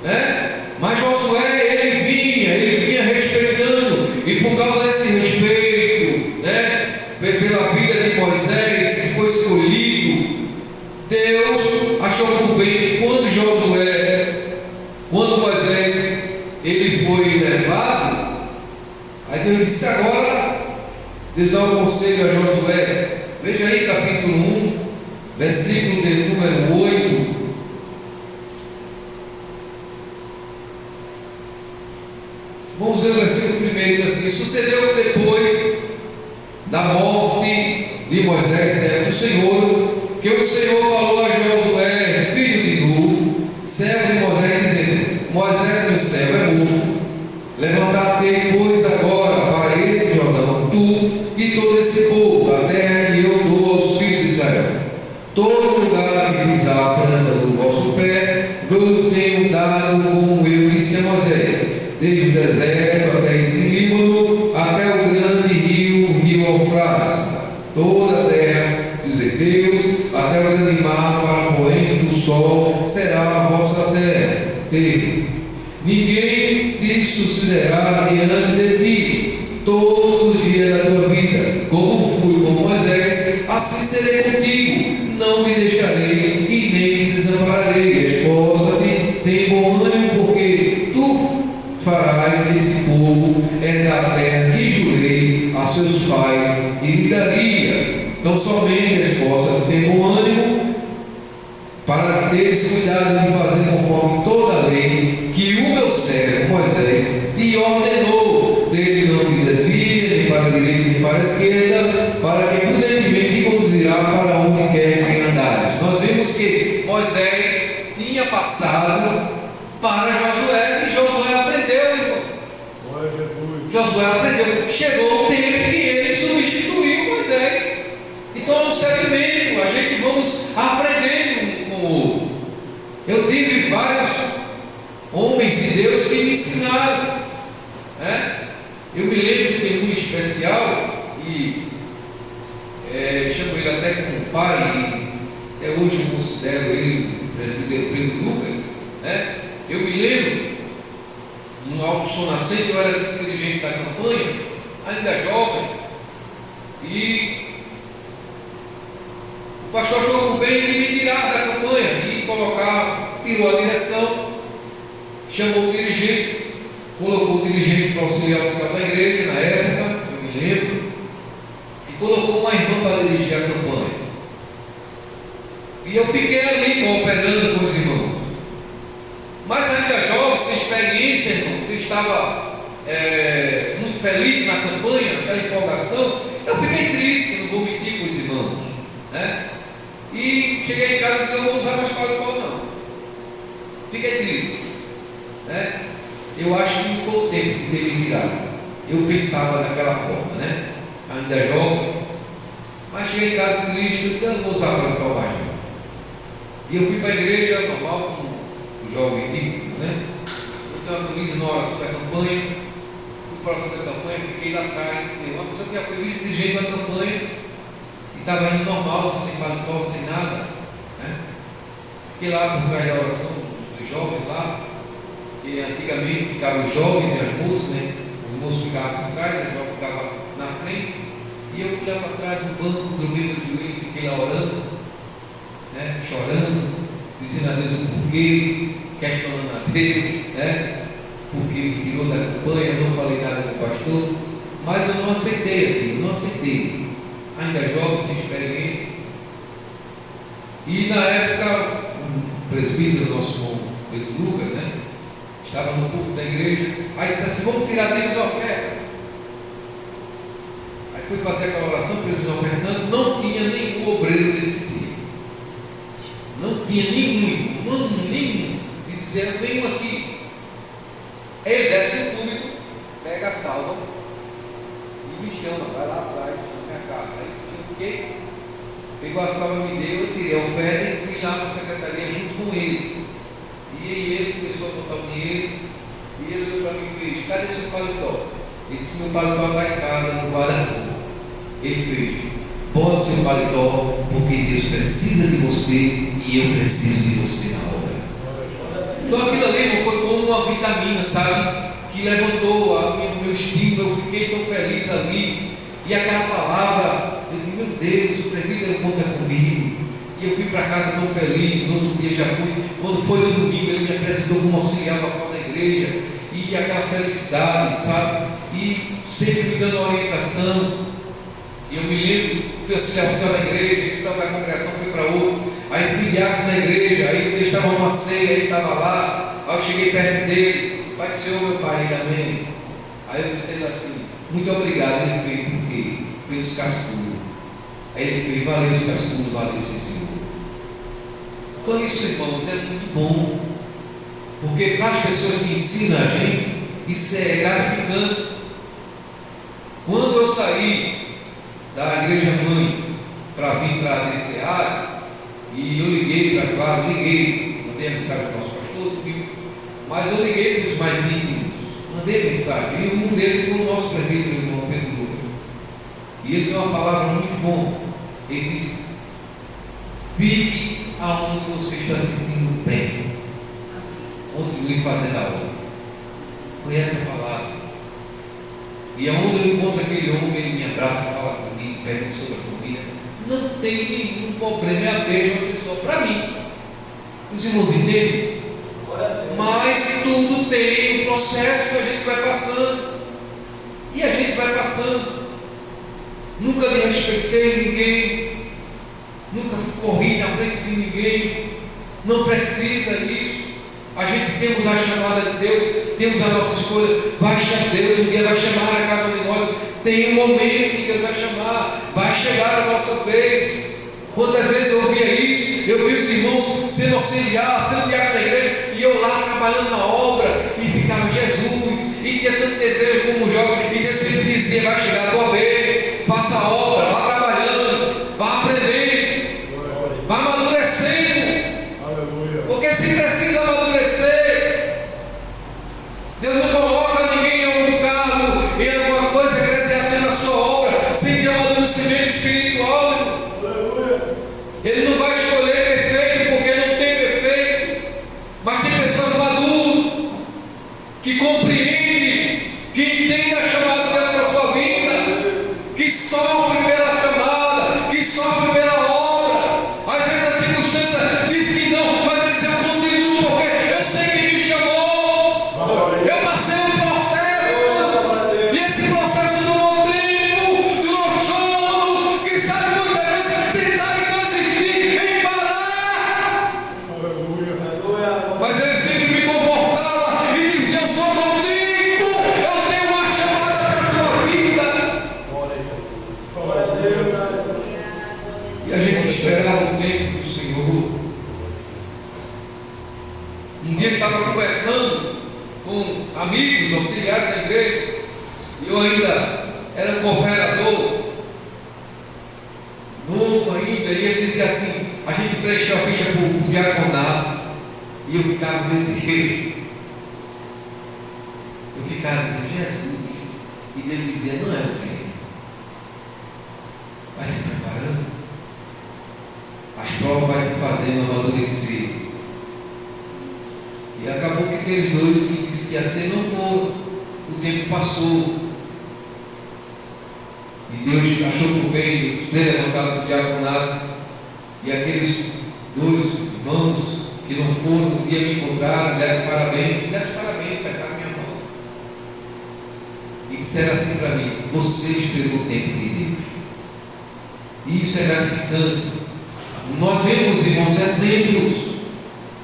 S3: né? Mas Josué ele vinha respeitando, e por causa desse respeito, né, pela vida de Moisés que foi escolhido, Deus achou por bem que quando Moisés ele foi levado, aí Deus disse: agora Deus dá um conselho a Josué. Veja aí capítulo 1, versículo de número 8. Vamos ver o versículo primeiro, diz assim: sucedeu depois da morte de Moisés, servo do Senhor, que o Senhor falou a Josué, filho de Nun, servo de Moisés, dizendo: Moisés, meu servo, é morto. Levantar-te, pois, agora para esse Jordão, tu e todo esse povo, a terra que eu dou aos filhos de Israel. Todo lugar que pisar a planta do vosso pé, eu tenho dado, como eu disse a Moisés, desde o deserto até esse Líbano, até o grande rio Eufrates, toda a terra dos heteus, até o grande mar, para o poente do sol, será a vossa terra. Ninguém se sucederá diante de ti todos os dias da tua vida. Como fui com Moisés, assim serei contigo. Não te deixarei e nem te desampararei. Esforça-te, tem bom ânimo, porque tu farás desse povo herdar a terra que jurei a seus pais e lhe daria. Então somente esforça-te, tem bom ânimo, para teres cuidado de fazer conforme toda a lei que o meu servo Moisés te ordenou. Dele não te desvia, nem para a direita nem para a esquerda, para que prudentemente te conduzirá para onde quer que andares. Nós vimos que Moisés tinha passado para Josué, e Josué aprendeu, irmão.
S1: Glória a Jesus.
S3: Josué aprendeu. Chegou o tempo que ele substituiu Moisés. Então é um segmento, a gente vamos aprendendo com o outro. Eu tive vários homens de Deus que me ensinaram, né? Eu me lembro que tem um especial, e chamo ele até como pai, e até hoje eu considero ele o presbítero Pedro Lucas, né? Eu me lembro, no Alto Som Nascente, eu era vice-dirigente da campanha, ainda jovem, e o pastor achou bem de me tirar da campanha e tirou a direção, chamou o dirigente, colocou o dirigente para auxiliar oficial da igreja na época, eu me lembro, e colocou uma irmã para dirigir a campanha. E eu fiquei ali cooperando com os irmãos. Mas ainda jovem, sem experiência, irmãos, eu estava muito feliz na campanha, aquela empolgação. Eu fiquei triste, não vou mentir com os irmãos, né? E cheguei em casa e disse: eu não vou usar mais paletó não. Fiquei triste, né? Eu acho que não foi o tempo de ter me tirado. Eu pensava daquela forma, né? Ainda jovem. Mas cheguei em casa triste, eu disse: eu não vou usar paletó mais não. E eu fui para a igreja normal, como o jovem bíblico, né? Eu tenho uma camisa na oração da campanha. Fui para a oração da campanha, fiquei lá atrás. Uma pessoa que já foi vice-dirigente da campanha e estava indo normal, sem paletó, sem nada, né? Fiquei lá por trás da oração dos jovens lá, que antigamente ficavam os jovens e as moças, né? Os moços ficavam por trás, os jovens ficavam na frente, e eu fui lá para trás no banco, dormi no joelho, fiquei lá orando, né? né? Chorando, dizendo a Deus o porquê, questionando a Deus, né? Porque me tirou da campanha, eu não falei nada com o pastor, mas eu não aceitei aquilo, não aceitei. Ainda jovem, sem experiência. E na época, o presbítero, nosso irmão Pedro Lucas, né? Estava no púlpito da igreja, aí disse assim: vamos tirar deles a oferta. Aí fui fazer aquela oração, Pedro ofertando, não tinha nenhum obreiro nesse dia. Não tinha nenhum. E disseram: nenhum aqui. Ele desce no público, pega a salva e me chama, vai lá atrás, na minha casa. Aí eu fiquei, pegou a salva, me deu, eu tirei a oferta e fui lá para a secretaria junto com ele. E aí ele começou a botar o dinheiro, e ele olhou para mim e fez: cadê seu paletó? Ele disse: meu paletó está em casa, no guarda-roupa. Ele fez: bote seu paletó, porque Deus precisa de você e eu preciso de você na obra. Então aquilo ali foi como uma vitamina, sabe? Que levantou o meu estímulo, eu fiquei tão feliz ali. E aquela palavra, eu disse: meu Deus, o presbítero conta comigo. E eu fui para casa tão feliz. No outro dia já fui. Quando foi no domingo, ele me apresentou como auxiliar local da igreja. E aquela felicidade, sabe? E sempre me dando orientação. E eu me lembro, fui auxiliar oficial da igreja, ele estava na congregação, fui para outro. Aí fui diácono da igreja, aí eles estavam numa ceia, ele estava lá. Aí eu cheguei perto dele: Pai do Senhor, meu pai, amém. Aí eu disse assim: muito obrigado. Ele fez: por quê? Pelos cascudos. Aí ele fez: valeu os cascudos, valeu sim, Senhor. Então isso, irmãos, é muito bom, porque para as pessoas que ensinam a gente, isso é gratificante. Quando eu saí da igreja mãe para vir para a DCA, e eu liguei para, claro, mandei a mensagem para o nosso pastor, mas eu liguei para os mais íntimos, mandei mensagem, e um deles foi o nosso presbítero, o irmão Pedro Lucas, e ele deu uma palavra muito boa. Ele disse: fique aonde você está sentindo bem, continue fazendo a obra. Foi essa a palavra. E aonde eu encontro aquele homem, ele me abraça, fala comigo, pergunta sobre a família, não tem nenhum problema, é a mesma pessoa para mim. Os irmãos entendem? Mas tudo tem um processo que a gente vai passando, e a gente vai passando. Nunca desrespeitei ninguém, nunca corri na frente de ninguém, não precisa disso. A gente temos a chamada de Deus, temos a nossa escolha. Vai chamar Deus, um dia vai chamar a cada um de nós. Tem um momento que Deus vai chamar, vai chegar a nossa vez. Quantas vezes eu ouvia isso, eu vi os irmãos sendo auxiliar, sendo diácono da igreja, e eu lá trabalhando na obra, e ficava Jesus, e tinha tanto desejo como jovem, e Deus sempre dizia: vai chegar a tua vez, faça a obra, vá trabalhando, vá aprendendo, vá amadurecendo, porque se precisa amadurecer. Deus não coloca ninguém em algum cargo, em alguma coisa eclesiástica na sua obra, sem ter um amadurecimento espiritual. Ele não vai escolher perfeito, porque não tem perfeito, mas tem pessoas maduras, que compreendem, que entendem a chamada de Deus para a sua vida, que sofrem pela chamada, que sofrem pela obra. Às vezes a circunstância diz que não, mas ele diz: eu continuo, porque eu sei quem me chamou. Eu passei um processo, e esse processo durou tempo, durou choro, que sabe muitas vezes tentar e desistir, em parar. Mas ele sempre me confortava e dizia: eu sou contigo, eu tenho uma chamada para a tua vida. E a gente esperava o tempo do Senhor. Um dia eu estava conversando com amigos, auxiliares da igreja, e eu ainda era cooperador, novo ainda, e ele dizia assim: a gente preencheu a ficha para o diaconato, e eu ficava: meu Deus, eu ficava dizendo: Jesus, e Deus dizia: não é o tempo, vai se preparando, as provas vai te fazendo amadurecer. E acabou que aqueles dois que disse que ia ser não foram. O tempo passou. E Deus achou por bem ser levantado para o diaconato. E aqueles dois irmãos que não foram, um dia me encontraram, deram parabéns, pegaram minha mão e disseram assim para mim: você esperou o tempo de Deus. E isso é gratificante. Nós vemos, irmãos, exemplos.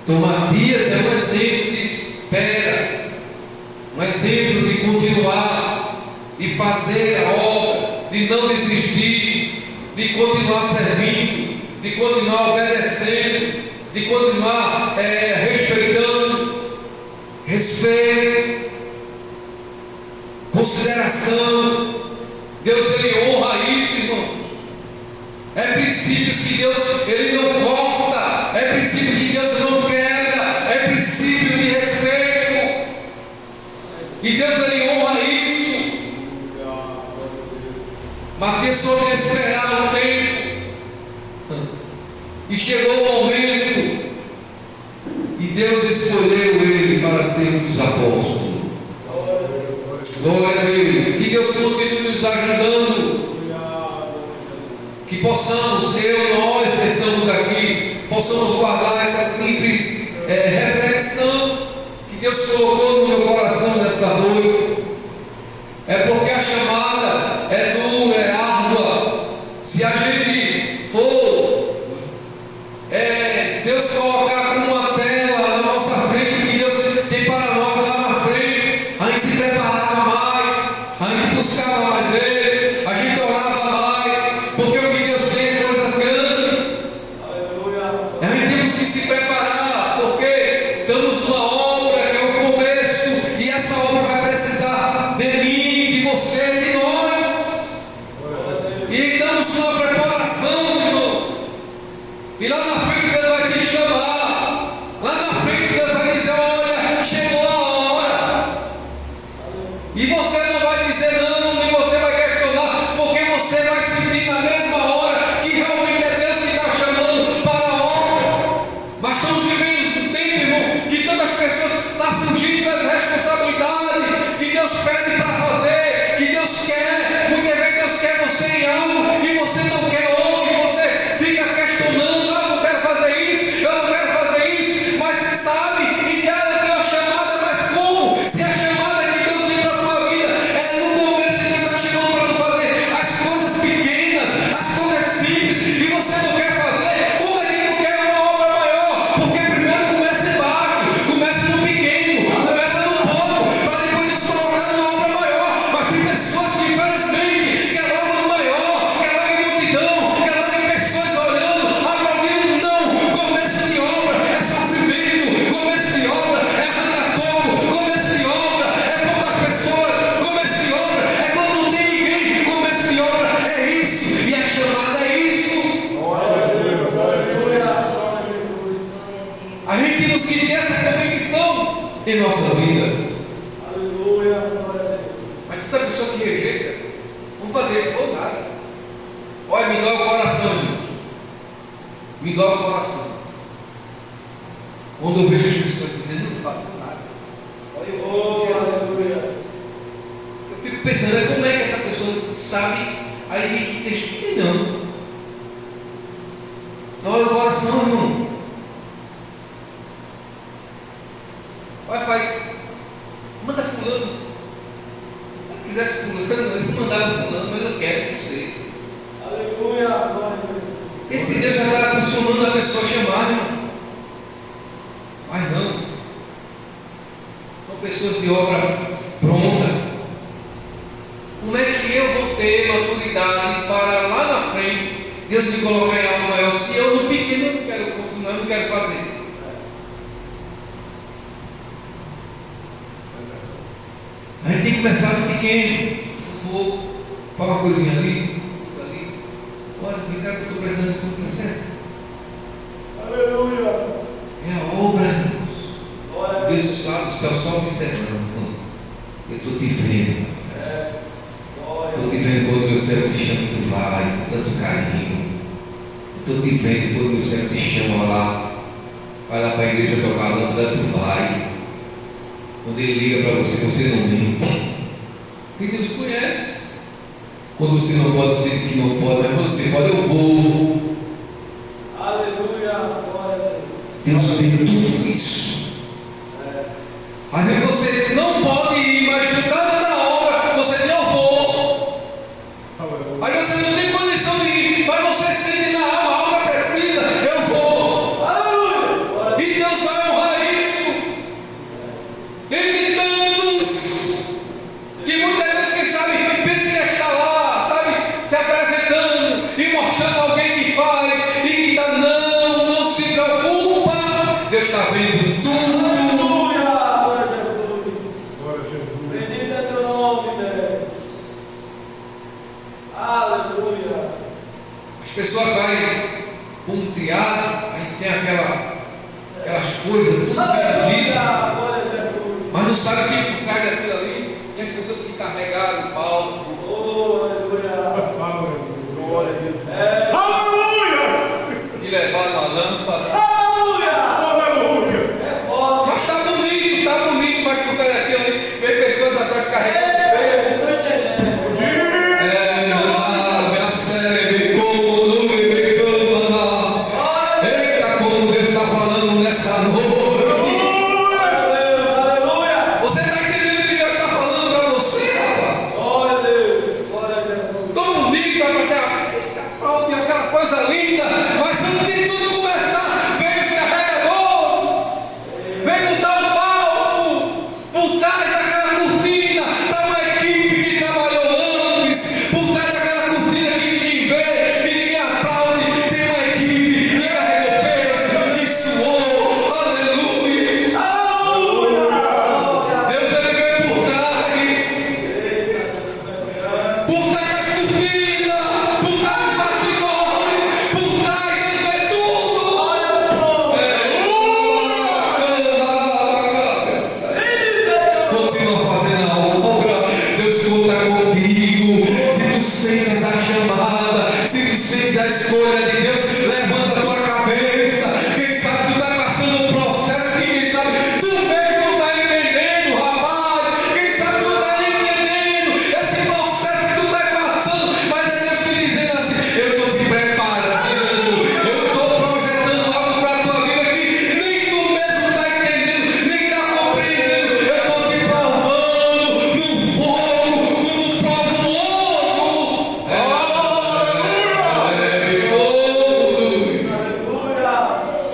S3: Então Matias é um exemplo de espera, um exemplo de continuar, de fazer a obra, de não desistir, de continuar servindo, de continuar obedecendo, de continuar respeitando. Respeito, consideração. Deus, Ele honra isso, irmão. É princípios que Deus, Ele não corta, é princípio que Deus não quebra, é princípio de respeito, e Deus, Ele honra isso. Mateus soube esperar o tempo, e chegou o momento, e Deus escolheu ele para ser um dos apóstolos. Glória a Deus. Que Deus continue nos ajudando, que possamos, nós que estamos aqui, possamos guardar essa simples reflexão que Deus colocou no meu coração nesta noite. É porque a chamada é dura, é árdua. Se a gente for Deus colocar como uma tela na nossa frente o que Deus tem para nós lá na frente, a gente se preparava mais, a gente buscava mais Ele, a gente orava mais, porque o que Deus tem é coisas grandes. A gente temos que se preparar, porque estamos numa obra que é o começo, e essa obra vai precisar de mim, de você, de nós. E estamos numa preparação, irmão. E lá na frente Deus vai te chamar. Lá na frente Deus vai dizer: olha, chegou a hora. E você não vai dizer não, nem você vai questionar, porque você vai sentir na mesma hora que realmente é Deus que está chamando para a obra. Mas estamos vivendo um tempo, irmão, que tantas pessoas estão fugindo das responsabilidades que Deus pede para fazer, que Deus quer. Muitas vezes Deus quer você em algo e você não quer hoje, você fica questionando: eu não quero fazer isso, eu não quero fazer isso. Mas sabe, ideal é ter uma chamada, mas como? Se a chamada que Deus tem para a tua vida é no começo, Deus está chamando para tu fazer as coisas pequenas, as coisas simples, e você não quer fazer, como é que tu quer uma obra maior? Porque primeiro começa embaixo, começa no pequeno, começa no pouco, para depois nos colocar numa obra maior. Mas tem pessoas que infelizmente querem logo no maior, querem logo em multidão, querem logo em pessoas olhando, aplaudindo. Não, começo de obra é sofrimento, começo de obra é arrancar toco, começo de obra é poucas pessoas, começo de obra é quando não tem ninguém, começo de obra é isso, e a chamada é isso. A gente temos que ter essa convicção em nossa vida. Mas tanta pessoa que rejeita, vamos fazer isso por nada. Olha, me dói o coração, irmãos. Me dói o coração quando eu vejo as pessoas dizendo: não falo nada. Olha, eu fico pensando, como é que essa pessoa sabe a ideia que tem? Não. Dói o coração, irmão. Olha, manda fulano. Se eu quisesse fulano, eu mandava fulano, mas eu quero você. Esse Deus já está acostumando a pessoa a chamar, irmão. Mas não. São pessoas de obra pronta. Como é que eu vou ter maturidade para lá na frente Deus me colocar em algo maior? Se eu no pequeno eu não quero continuar, eu não quero fazer. A gente tem que começar no pequeno. Vou falar uma coisinha ali, outra ali. Olha, vem cá que eu estou precisando de tudo, tá certo? É a obra, irmãos. Deus lá do céu só observando. Eu estou te vendo. Estou te vendo quando meu servo te chama, tu vai, com tanto carinho. Estou te vendo quando meu servo te chama lá. Vai lá para a igreja tocar a lâmpada, tu vai. Quando Ele liga para você, você não mente. E Deus conhece. Quando você não pode, você diz que não pode, mas quando você pode, eu vou.
S2: Aleluia.
S3: Deus vê tudo isso. Às vezes você não pode ir, mas por causa da obra você diz: eu vou. Aí você não tem condição de ir, mas você sente na alma: a obra precisa, eu vou. E Deus vai honrar isso. Entre tantos que muitas vezes, quem sabe, pensa que está lá, sabe, se apresentando e mostrando alguém que faz e que está, não se preocupa. Deus está vendo tudo.
S1: Glória a Jesus.
S2: Bendito é teu nome, Deus. Aleluia.
S3: As pessoas vão um triado, aí tem aquelas coisas, tudo bem bonito,
S2: Glória a Jesus.
S3: mas não sabe que por trás daquilo ali tem as pessoas que carregaram o palco,
S2: Oh, aleluia.
S1: Glória a Deus. Aleluia!
S3: que levaram a lâmpada.
S2: Aleluia.
S1: Aleluia!
S2: É forte.
S3: Mas está bonito, mas por trás daquilo ali vem pessoas atrás carregando.
S2: Estou entendendo.
S3: Eita, como Deus está falando nessa noite.
S2: Aleluia.
S3: Você está entendendo o que Deus está falando para você, rapaz?
S2: Glória a Deus. Glória a Jesus.
S3: Tão bonito, aquela coisa linda, mas antes de tudo começar, vem os carregadores, vem botar o palco, por trás daquela cortina, está uma equipe que trabalhou antes, por trás daquela cortina que ninguém vê, que ninguém aplaude, tem uma equipe que carregou peso, que suou, aleluia. Deus ele veio por trás das cortinas, por trás dos bastidores, por trás Deus vê tudo. Continua fazendo a obra, Deus conta contigo. Se tu sentes a chamada, se tu sentes a escolha de Deus, levanta a tua cabeça. Quem sabe tu está passando um processo que quem sabe tu mesmo não está entendendo, rapaz. Quem sabe tu está entendendo esse processo que tu está passando, mas é Deus te dizendo assim: eu estou te preparando, eu estou projetando algo para a tua vida que nem tu mesmo está entendendo, nem está compreendendo. Eu estou te provando no fogo, como provo o ouro.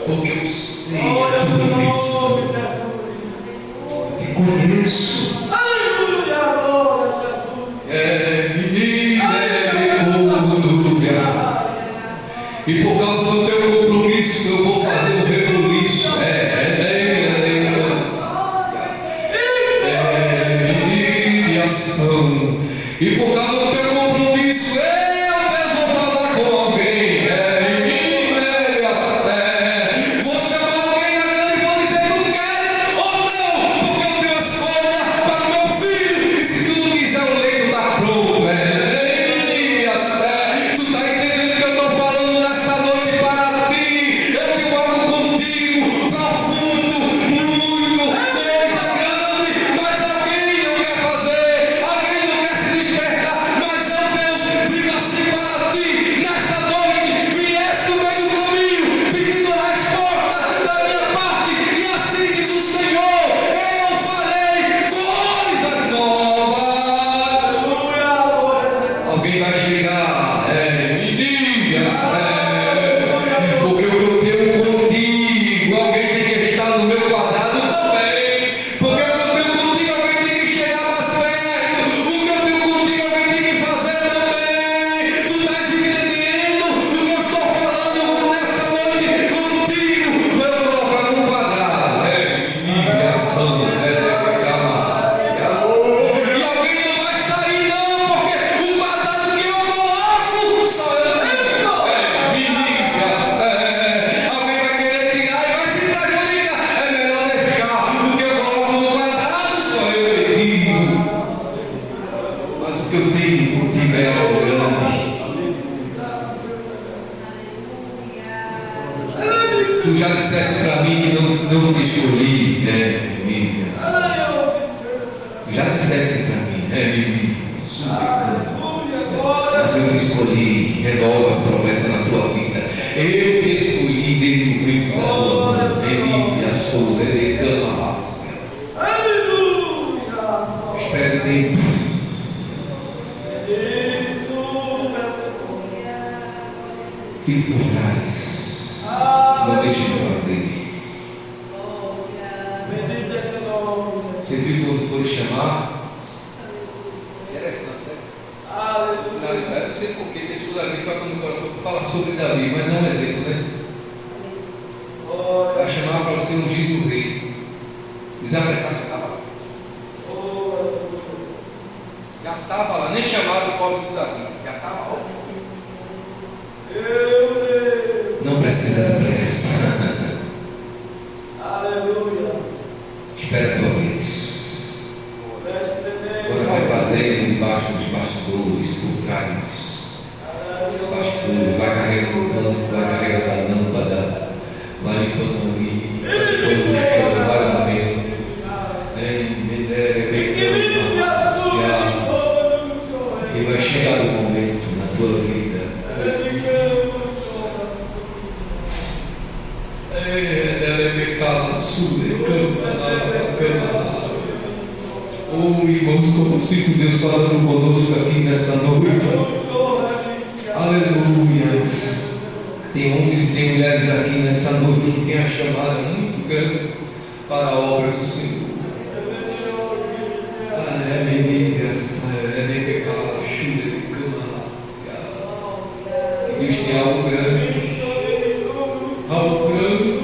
S3: Porque eu sei a tua intenção, eu te conheço. E por causa do teu compromisso eu vou fazer um rebuliço. E por causa do teu compromisso eu mesmo vou falar com alguém. Vou chamar alguém na grande e vou dizer: tu queres ou não? Porque eu tenho a escolha para de cama. Espere o tempo. Fique por trás. Não deixe de fazer. Você viu quando for chamar? Interessante, né? Finalizar, eu não sei porquê, deixa o Davi toca no coração para falar sobre Davi, mas é um exemplo, né? Vai chamar para ser ungido do rei. Os apressados já estava lá, nem chamado o pobre de Davi, já estava lá. Não precisa de pressa.
S2: Aleluia.
S3: Espera a tua vez. Agora vai fazendo debaixo dos bastidores, por trás. Os bastidores, vai carregando o banco, vai carregando a lâmpada, vai limpando ali, vai limpando o chão, vai lavando. E vai chegar o momento na tua vida. Oh, irmãos, como sinto Deus falando conosco aqui nessa noite. Aleluia. Tem homens e tem mulheres aqui nessa noite que têm a chamada muito grande para a obra do Senhor. Deus tem algo grande. Algo grande.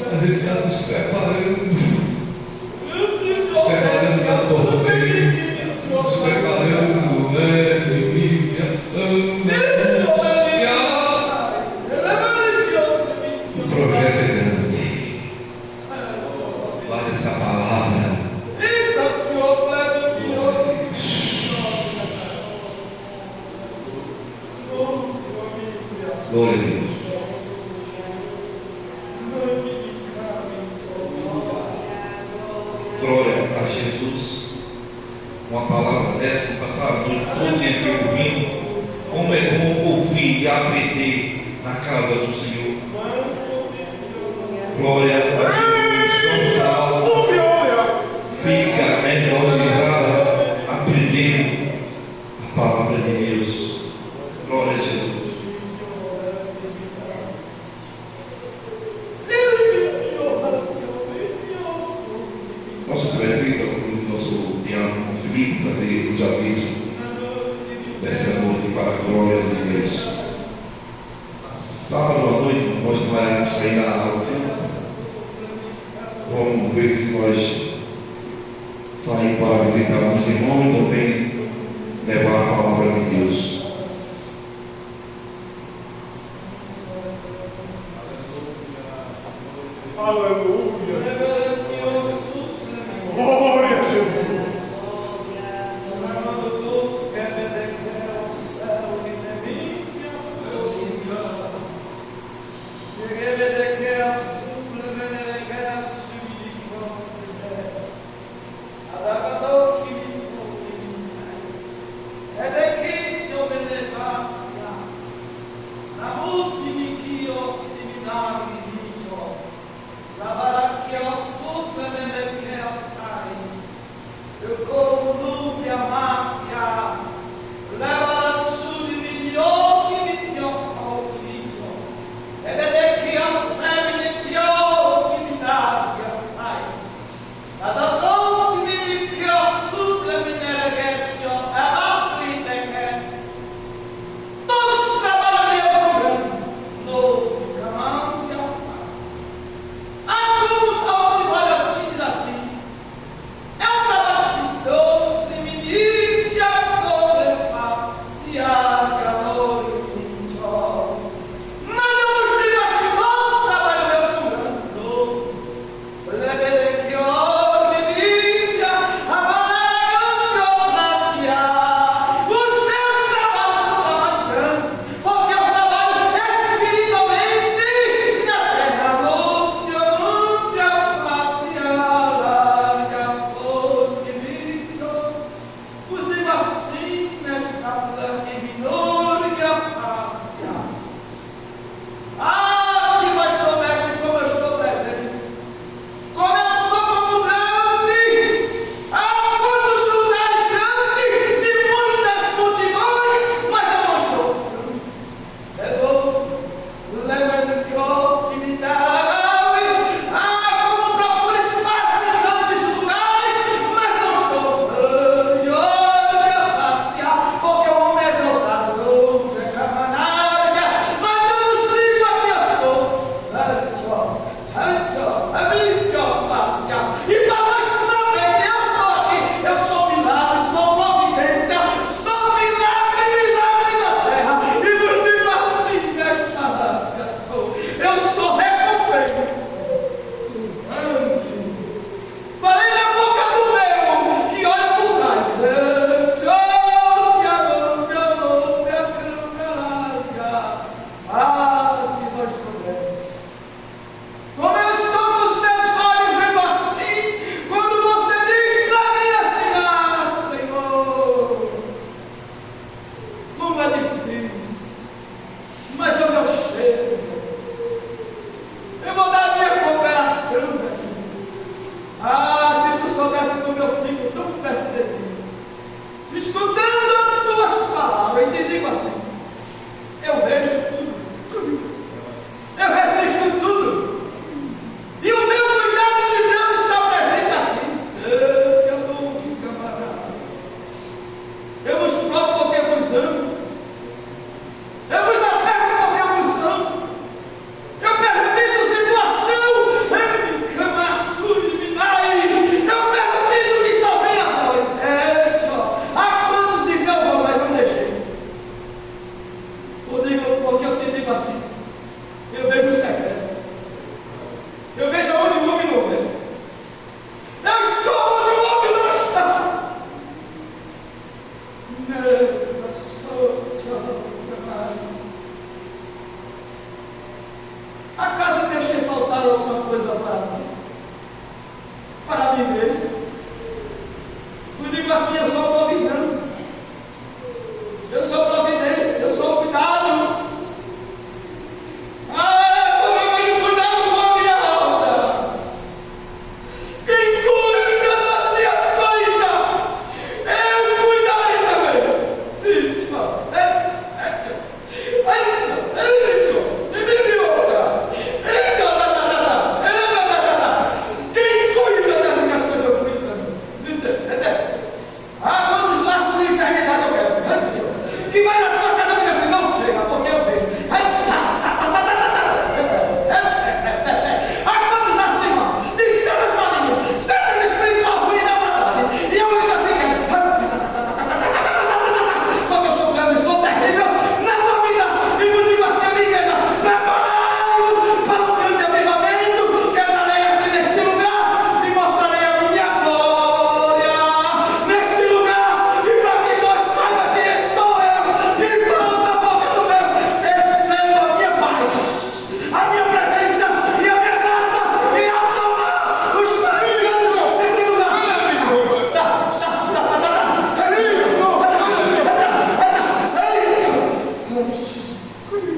S3: Mas Ele está nos preparando. Preparando para a torneira. Nos preparando. O projeto é grande. Guarda essa palavra. Glória a Deus.
S4: Glória a Jesus. Uma palavra dessa que passava a noite toda e aqui ouvindo. Como é bom ouvir e aprender na casa do Senhor. Glória a Jesus. Gonçalo fica evangelizada aprendendo a palavra de Deus. Glória a Jesus. Nosso presbítero, nosso diácono Felipe, para ver os avisos desta noite para a glória de Deus. Sábado à noite nós vamos sair na aula. Vamos ver se nós saímos para visitar uns irmãos e também levar a palavra de Deus.
S1: Aleluia. Glória a Jesus.
S2: La Hey!